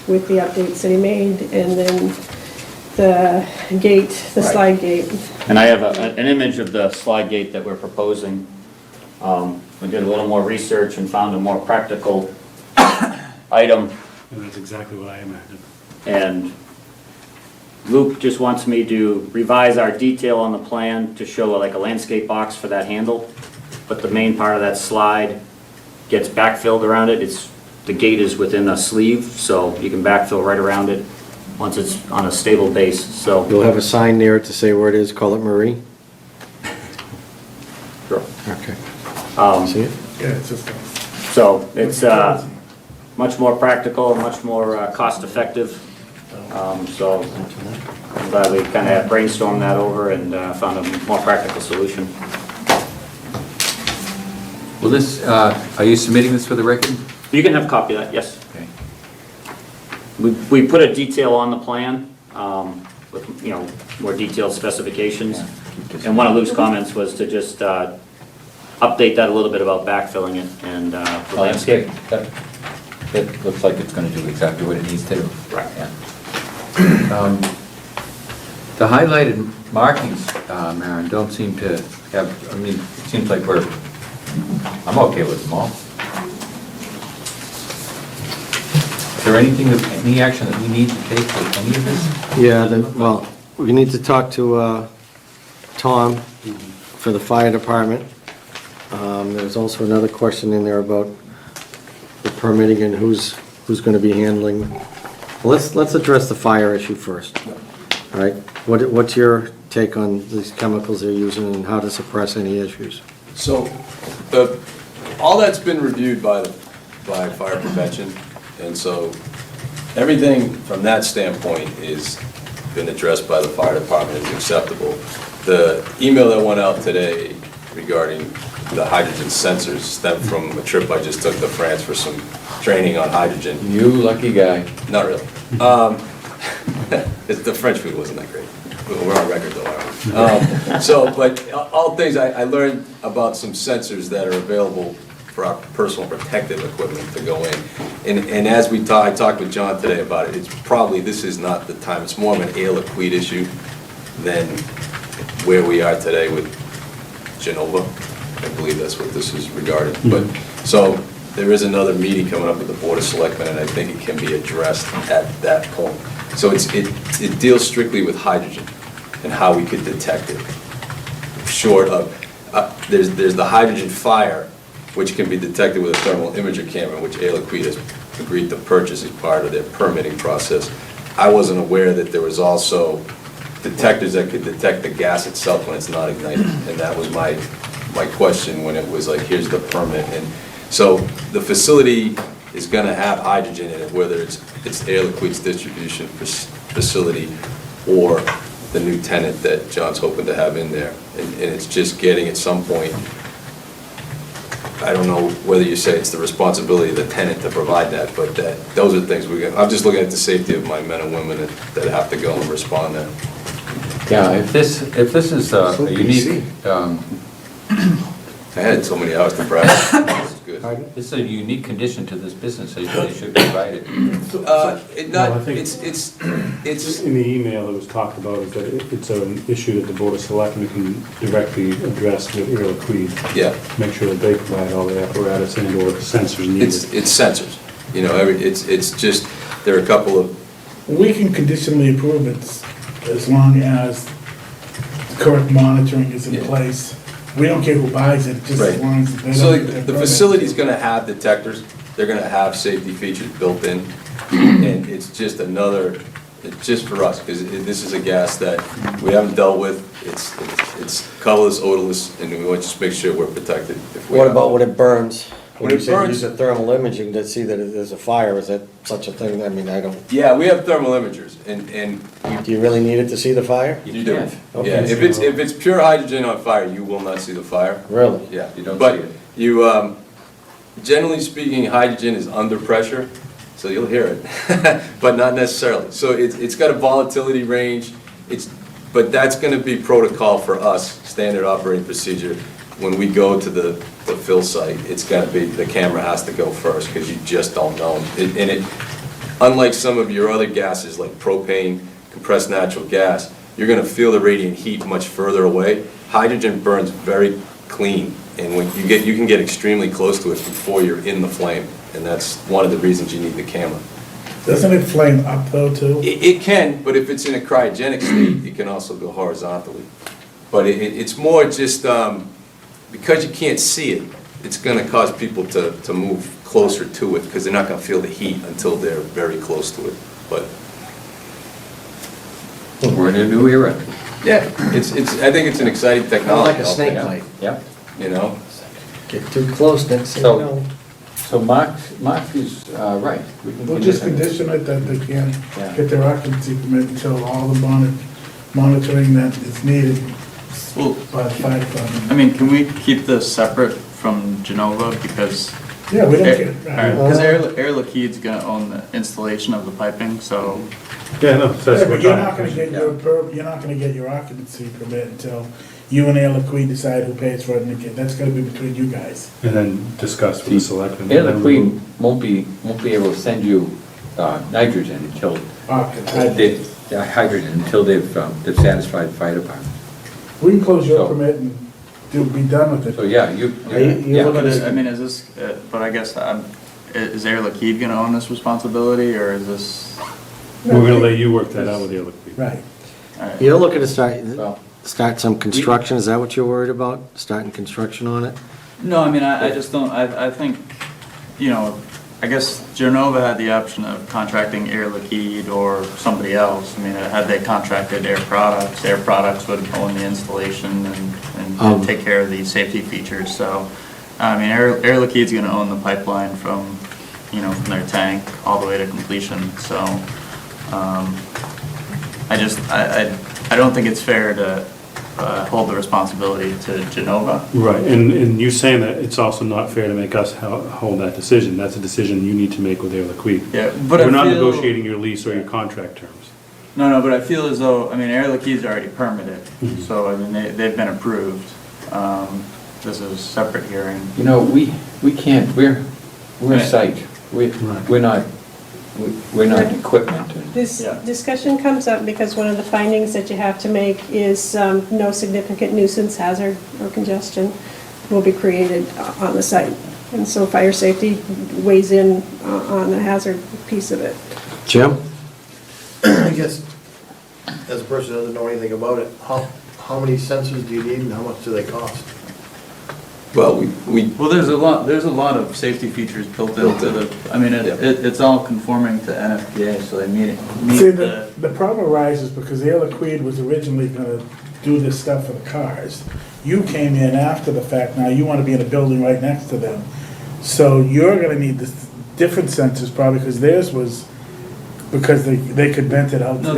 with the updates that he made, and then the gate, the slide gate. And I have an image of the slide gate that we're proposing. We did a little more research and found a more practical item. And that's exactly what I imagined. And Luke just wants me to revise our detail on the plan to show like a landscape box for that handle. But the main part of that slide gets backfilled around it. The gate is within a sleeve, so you can backfill right around it once it's on a stable base, so. You'll have a sign near it to say where it is, call it Marie? Sure. Okay. See it? Yeah, it's just. So it's much more practical, much more cost-effective. So I'm glad we kind of brainstormed that over and found a more practical solution. Well, this, are you submitting this for the record? You can have a copy of that, yes. Okay. We put a detail on the plan with, more detailed specifications. And one of Luke's comments was to just update that a little bit about backfilling it and the landscape. It looks like it's going to do exactly what it needs to do. Right. Yeah. The highlighted markings, Maren, don't seem to have, I mean, it seems like I'm okay with them all. Is there any action that we need to take with any of this? Yeah, well, we need to talk to Tom for the fire department. There's also another question in there about the permitting and who's going to be handling. Let's address the fire issue first. All right, what's your take on these chemicals they're using and how to suppress any issues? So, all that's been reviewed by fire prevention, and so everything from that standpoint is been addressed by the fire department as acceptable. The email that went out today regarding the hydrogen sensors stemmed from a trip I just took to France for some training on hydrogen. You lucky guy. Not really. The French food wasn't that great. We're on record though, aren't we? But all things, I learned about some sensors that are available for our personal protective equipment to go in. And as I talked with John today about it, this is not the time. It's more of an air liquid issue than where we are today with Genova. I believe that's what this is regarding. But, so there is another meeting coming up with the Board of Selectmen, and I think it can be addressed at that point. So it deals strictly with hydrogen and how we could detect it. Short of, there's the hydrogen fire, which can be detected with a thermal imager camera, which Air Liquide has agreed to purchase as part of their permitting process. I wasn't aware that there was also detectors that could detect the gas itself when it's not ignited, and that was my question when it was like, here's the permit. And so the facility is going to have hydrogen in it, whether it's Air Liquide's distribution facility or the new tenant that John's hoping to have in there. And it's just getting at some point, I don't know whether you say it's the responsibility of the tenant to provide that, but those are things I'm just looking at the safety of my men and women that have to go and respond there. Yeah, if this is a unique, I had so many hours to practice. It's good. this is a unique condition to this business, they should provide it. It's In the email that was talked about, is that it's an issue that the Board of Selectmen can directly address with Air Liquide. Yeah. Make sure that they provide all the apparatus and or the sensors needed. It's sensors, it's just, there are a couple of, We can conditionally approve it as long as correct monitoring is in Yeah. place. We don't care who buys it, just as Right. long as they so don't. get the permit. facility's gonna have detectors, they're gonna have safety features built in, and it's just just for us, because this is a gas that we haven't dealt with, it's colorless, odorless, and we want to just make sure we're protected. If we What have- about when it burns? When When it you say burns- use a thermal imaging to see that there's a fire, is that such a thing? I mean, I don't, Yeah, we have thermal imagers, and do you really need it to see the fire? you do. Okay. Yeah, if it's pure hydrogen on fire, you will not see the fire. Really? Yeah, You don't but see it. you, generally speaking, hydrogen is under pressure, so you'll hear it, but not necessarily. So it's got a volatility range, but that's gonna be protocol for us, standard operating procedure. When we go to the fill site, it's gotta be, the camera has to go first, because you just don't know. Unlike some of your other gases like propane, compressed natural gas, you're gonna feel the radiant heat much further away. Hydrogen burns very clean, and when you can get extremely close to it before you're in the flame, and that's one of the reasons you need the camera. Doesn't it flame up though too? It can, but if it's in a cryogenic state, it can also go horizontally. But it's more just, because you can't see it, it's gonna cause people to move closer to it, because they're not gonna feel the heat until they're very close to it. But, We're in a new era. yeah, I think it's an exciting Kind of technology. like a snake Yeah. bite. Yep. You know? Get too close, next thing you So- know. So Mark is right. We can We'll just condition it. condition it that they can't Yeah. get their occupancy permit until all the monitoring that is needed Well, by the fire department. I mean, can we keep this separate from Genova, because Yeah, we don't care. Air Liquide's gonna own the installation of the piping, so Yeah, no, so Yeah, that's but what you're I'm not gonna get you're not gonna get your occupancy permit until you and Air Liquide decide who pays for it, and that's gonna be between you guys. And then discuss with the selectmen. Air Liquide won't be able to send you nitrogen until, hydrogen until they've satisfied the fire department. We can close your So- permit and be done with So, it. yeah, You yeah. look at I it, mean, is this, but I guess, is Air Liquide gonna own this responsibility, or is this? We're gonna let you work that out with the other people. Right. All right. you're looking to start, Well, start some construction? Is that what you're worried about? Starting construction on it? No, I mean, I just don't, I think, you know, I guess Genova had the option of contracting Air Liquide or somebody else. I mean, had they contracted Air Products would own the installation and take care of the safety features. So, I mean, Air Liquide's gonna own the pipeline from, you know, from their tank all the way to completion. So, I don't think it's fair to hold the responsibility to Genova. Right, and you saying that it's also not fair to make us hold that decision. That's a decision you need to make with Air Liquide. Yeah, but We're not negotiating your lease or your contract terms. No, but I feel as though, I mean, Air Liquide's already permitted, so, I mean, they've been approved. This is a separate hearing. You know, we can't, we're a site. We're not equipment. This Yeah. discussion comes up because one of the findings that you have to make is no significant nuisance, hazard, or congestion will be created on the site. And so fire safety weighs in on the hazard piece of it. Jim? I guess, as a person who doesn't know anything about it, how many sensors do you need and how much do they cost? Well, Well, there's a lot of safety features built into the, I mean, it's all conforming to NFPA, so they meet See, the. the problem arises because Air Liquide was originally gonna do this stuff for the cars. You came in after the fact, now you wanna be in a building right next to them. So you're gonna need this different sensors probably, because theirs was, because they could vent it out. No,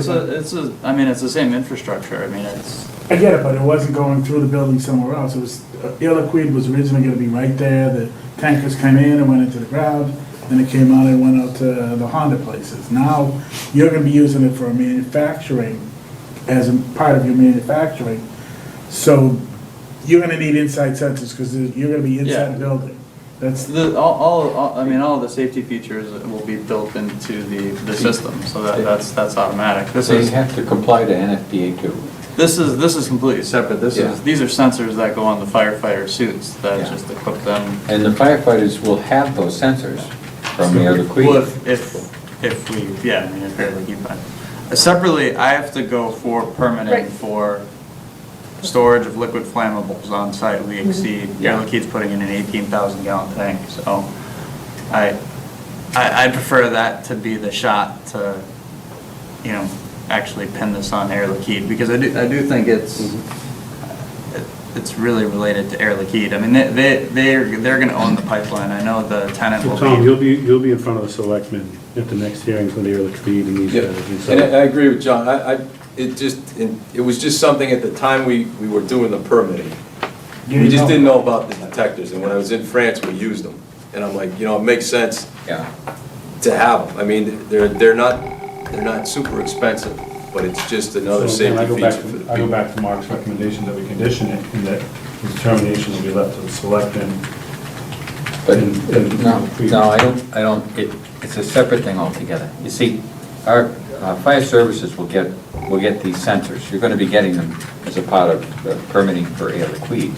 I mean, it's the same infrastructure, I mean, it's. I get it, but it wasn't going through the building somewhere else. It was, Air Liquide was originally gonna be right there. The tankers came in and went into the ground, then it came out and went out to the Honda places. Now, you're gonna be using it for manufacturing, as a part of your manufacturing. So, you're gonna need inside sensors, because you're gonna be inside Yeah. the building. That's, I mean, all the safety features will be built into the system, so that's automatic. This They is, have to comply to NFPA too. this is completely separate. Yeah. These are sensors that go on the firefighter suits that Yeah. just equip them. And the firefighters will have those sensors from Air Well, Liquide. if we, yeah, I mean, if Air Liquide, but separately, I have to go for permitting Right. for storage of liquid flammables on site. We exceed, Air Liquide's putting in an 18,000 gallon tank, so I'd prefer that to be the shot to, you know, actually pin this on Air Liquide, because I do think it's really related to Air Liquide. I mean, they're gonna own the pipeline. I know the tenant will So Tom, be. you'll be in front of the selectmen at the next hearings with Air Liquide and these Yeah, guys. and so- and I agree with John. It was just something at the time we were doing the permitting. We just didn't know about the detectors, and when I was in France, we used them. And I'm like, you know, it makes sense Yeah. to have them. I mean, they're not super expensive, but it's just another So then safety I go feature back for the to, I go people. back to Mark's recommendation that we condition it, and that the determination will be left to the selectmen. But, And- no, I don't, it's a separate thing altogether. You see, our fire services will get these sensors. You're gonna be getting them as a part of the permitting for Air Liquide.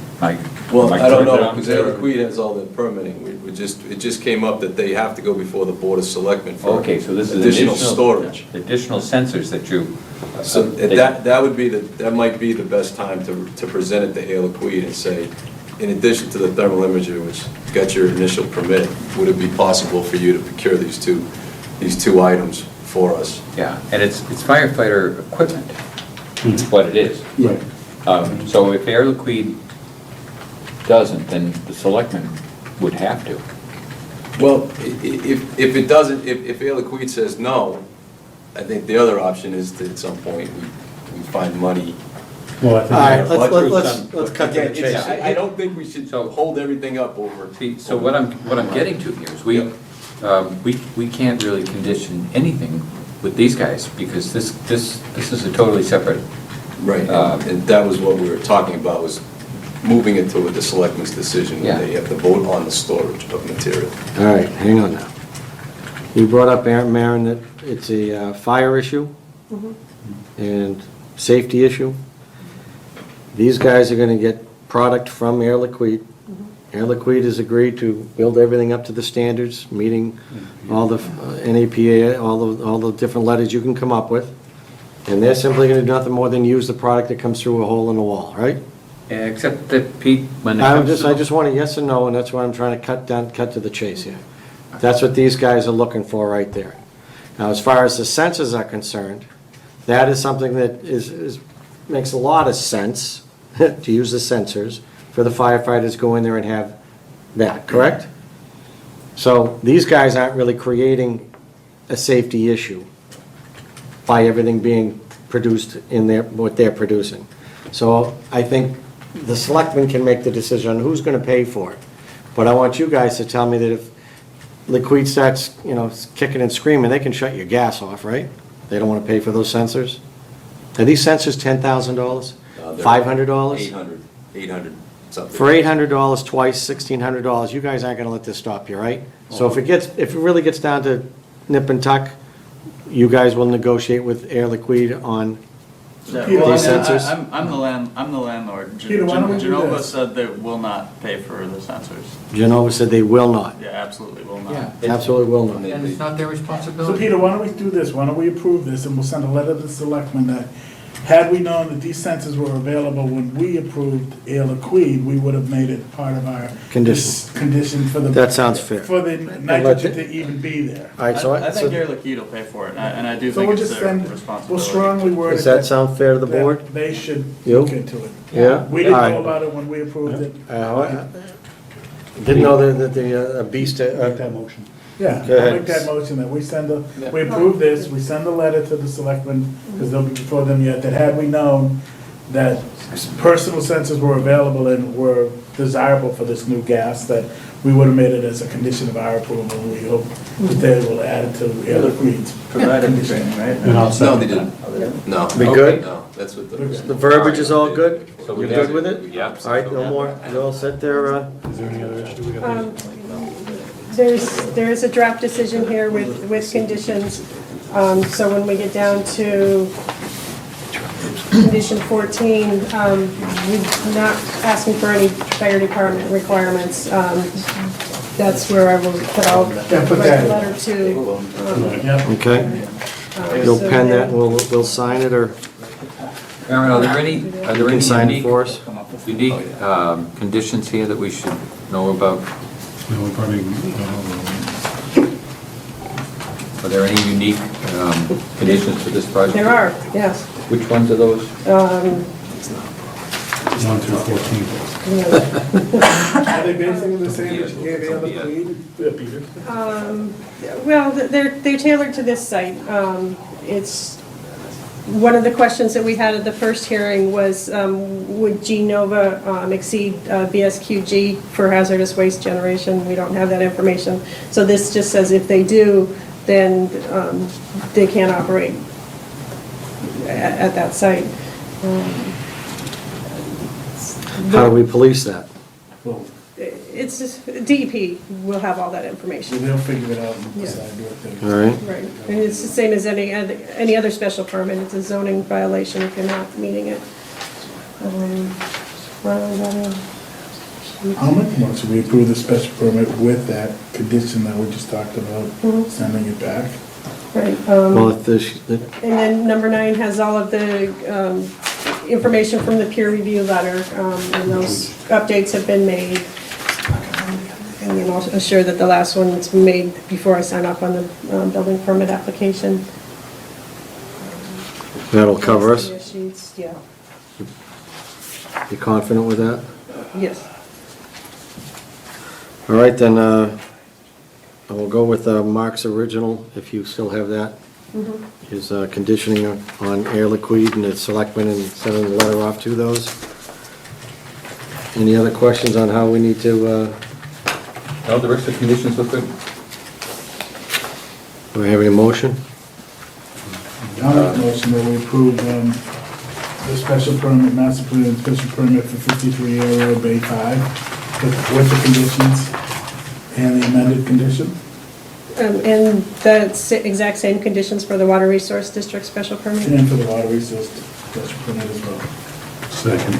Well, Am I don't correct? know, because Air Liquide has all the permitting. It just came up that they have to go before the Board of Selectmen for Okay, so this is additional storage. Additional sensors that you. So that might be the best time to present it to Air Liquide and say, in addition to the thermal imager, which got your initial permit, would it be possible for you to procure these two items for us? Yeah, and it's firefighter equipment, is what it is. Right. So if Air Liquide doesn't, then the selectmen would have to. Well, if it doesn't, if Air Liquide says no, I think the other option is to, at some point, we find money. Well, I All think. right, let's cut to the Again, chase. I don't think we should hold everything up over. See, so what I'm getting to here is we can't really condition anything with these guys, because this is a totally separate. Right, and that was what we were talking about, was moving it to the selectmen's decision, Yeah. when they have to vote on the storage of material. All right, hang on now. You brought up, Maren, that it's a fire issue and safety issue. These guys are gonna get product from Air Liquide. Air Liquide has agreed to build everything up to the standards, meeting all the NAPA, all the different letters you can come up with. And they're simply gonna do nothing more than use the product that comes through a hole in the wall, right? Except that Pete, when it I comes to... just want a yes or no, and that's why I'm trying to cut to the chase here. That's what these guys are looking for right there. Now, as far as the sensors are concerned, that is something that makes a lot of sense, to use the sensors, for the firefighters to go in there and have that, correct? So these guys aren't really creating a safety issue by everything being produced in what they're producing. So I think the selectmen can make the decision on who's gonna pay for it. But I want you guys to tell me that if Liquid starts, kicking and screaming, they can shut your gas off, right? They don't wanna pay for those sensors? Are these sensors $10,000? $500? 800, something. For $800 twice, $1,600, you guys aren't gonna let this stop you, right? So if it really gets down to nip and tuck, you guys will negotiate with Air Liquide on Yeah, Peter, well, these sensors? I'm the landlord. Peter, why don't we do Genova this? said they will not pay for the sensors. Genova said they will not, Yeah, absolutely will not. Yeah. absolutely will not. And it's not their So responsibility. Peter, why don't we do this? Why don't we approve this and we'll send a letter to the selectmen that had we known that these sensors were available when we approved Air Liquide, we would have made it part of our Condition. condition for the. That sounds fair. For the nitrogen to even be there. All right, so, I think Air Liquide will pay for it, and I do So think we'll it's just their send, we'll responsibility. strongly word it. does that sound fair to the that board? They should You? look into it. Yeah? We didn't All know right. about it when we approved it. Didn't know that the beast, Make that motion. Yeah, Go I'll ahead. make that motion that we we approve this, we send a letter to the selectmen, because they'll be before them yet, that had we known that personal sensors were available and were desirable for this new gas, that we would have made it as a condition of our approval, and we hope that they will add it to Air Liquide's. Provided the training, right? And I'll No, second they that. didn't. No. We good? No, that's what the. The verbiage is all good? So You're we good have with it? Yeah. All right, no more, you all set there, Is there any other issue we got? There is a draft decision here with conditions. So when we get down to condition 14, we're not asking for any fire department requirements. That's where I will put out, Yeah, put write that a in. letter to. Yep. okay? You'll so pen that, then- and we'll sign it, or Aaron, are there you any can sign it for us? unique conditions here that we should know about? No, we probably, Are there any unique conditions for this project? There are, yes. Which ones are those? 1 through 14. Are they basically the same as you gave Air Liquide, Peter? Well, they're tailored to this site. It's, one of the questions that we had at the first hearing was, would Genova exceed VSQG for hazardous waste generation? We don't have that information. So this just says if they do, then they can't operate at that site. How do we police that? Well, It's just, DEP will have all that information. they'll figure it out and Yeah. decide what they. All right, Right, and it's the same as any other special permit, it's a zoning violation if you're not meeting it. I'll make a motion, we approve the special permit with that condition that we just talked about, sending it back. Right, well, if this, and then number 9 has all of the information from the peer review letter, and those updates have been made. And then I'll assure that the last one's made before I sign off on the building permit application. that'll cover us? Sheets, yeah, You confident with that? yes. All right, then, I will go with Mark's original, if you still have that. His conditioning on Air Liquide and the selectmen and sending the letter off to those. Any other questions on how we need to, No, the rest of the conditions look good. do we have any motion? I'll make a motion that we approve the special permit, master plan and special permit for 53 Air Road Bay 5 with the conditions and the amended condition. And the exact same conditions for the Water Resource District special permit? And for the water resource special permit as well. Second.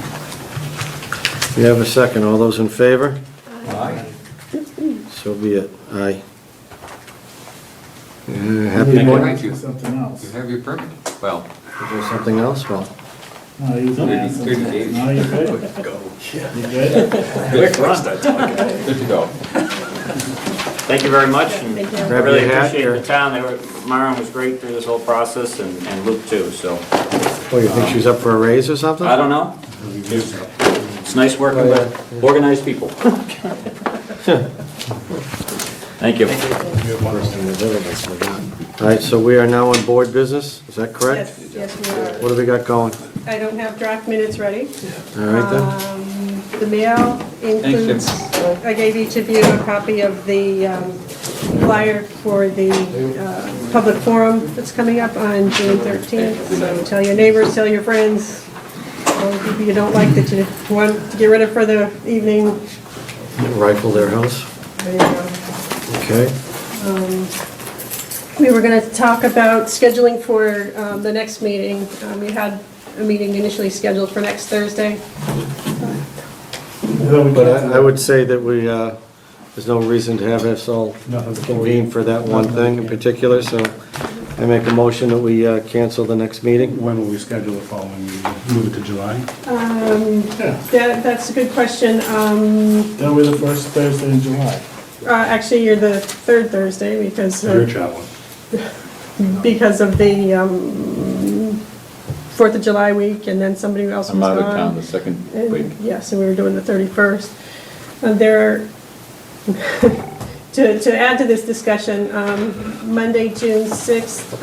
We have a second. All those in favor? Aye. So be it. Aye. Happy Thank you. morning. Thank you. Something else. You have your permit. Well, Is there something else? Well, No, you was gonna ask 30 something. days. No, you're good. Go. You good? Quick run. Start talking. Good to go. Thank you very much, and Thank you. I Grab really your hat, appreciate your- the town. Myron was great through this whole process, and Luke too, so, oh, you think she's up for a raise or something? I don't know. It's nice working with organized people. Thank you. All right, so we are now on board business, is that correct? Yes, we are. What do we got going? I don't have draft minutes ready. All right then. The mail includes, I gave each of you a copy of the flyer for the public forum that's coming up on June 13th. So tell your neighbors, tell your friends, all the people you don't like that you want to get rid of for the evening. Rifle their house, There you go. okay. We were going to talk about scheduling for the next meeting. We had a meeting initially scheduled for next Thursday. But I would say that we, there's no reason to have us all convene for that one thing in particular, so I make a motion that we cancel the next meeting. When will we schedule the following meeting? Move it to July? That's a good question. That'll be the first Thursday in July. Actually, you're the third Thursday because You're of, traveling. because of the 4th of July week, and then somebody else was I'm gone. out of town the second And- week. Yes, and we were doing the 31st. There, to add to this discussion, Monday, June 6th,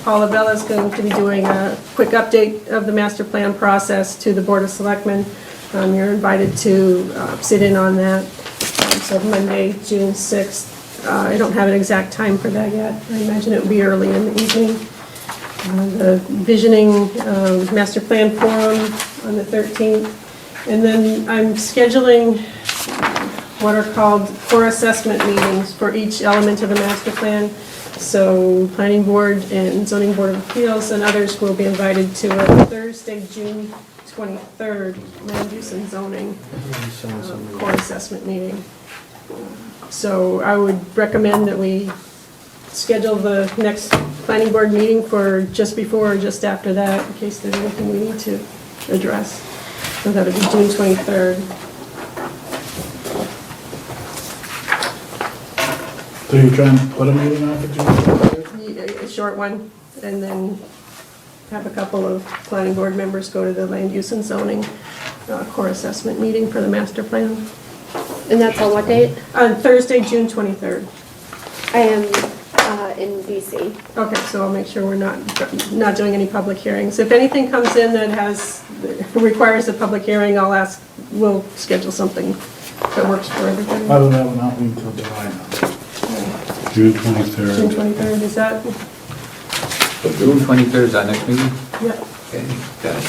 Paula Bella's going to be doing a quick update of the master plan process to the Board of Selectmen. You're invited to sit in on that. So Monday, June 6th. I don't have an exact time for that yet. I imagine it will be early in the evening. The visioning master plan forum on the 13th. And then I'm scheduling what are called core assessment meetings for each element of the master plan. So planning board and zoning board of appeals and others will be invited to a Thursday, June 23rd, land use and zoning core assessment meeting. So I would recommend that we schedule the next planning board meeting for just before or just after that, in case there's anything we need to address. So that would be June 23rd. So you're trying to put a meeting on for June 23rd? A short one, and then have a couple of planning board members go to the land use and zoning core assessment meeting for the master plan. And that's on what date? On Thursday, June 23rd. I am in DC. Okay, so I'll make sure we're not doing any public hearings. If anything comes in that requires a public hearing, we'll schedule something that works for everybody. Other than that, we're not meeting until July now. June June 23rd. 23rd, is that? So June 23rd is our next meeting? Yeah. Okay, got it.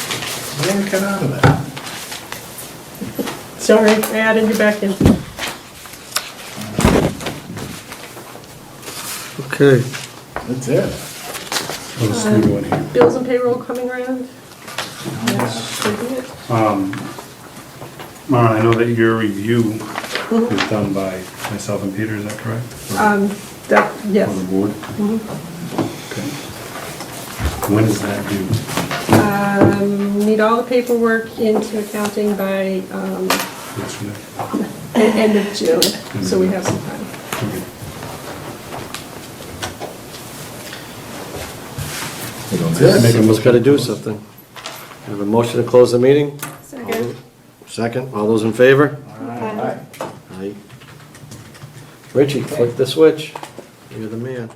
Yeah, get out of that. Sorry, I added you back in. Okay, That's it. What else are we doing here? Bills and payroll coming around? That should be it. Mara, I know that your review is done by myself and Peter, is that correct? Yes. On the board? Okay. When is that due? Need all the paperwork into accounting by Yesterday? end of June, so we have some time. Okay. someone's got to do something. We have a motion to close the meeting? Second. Second, all those in favor? Okay. Aye. Richie, click the switch. You're the man.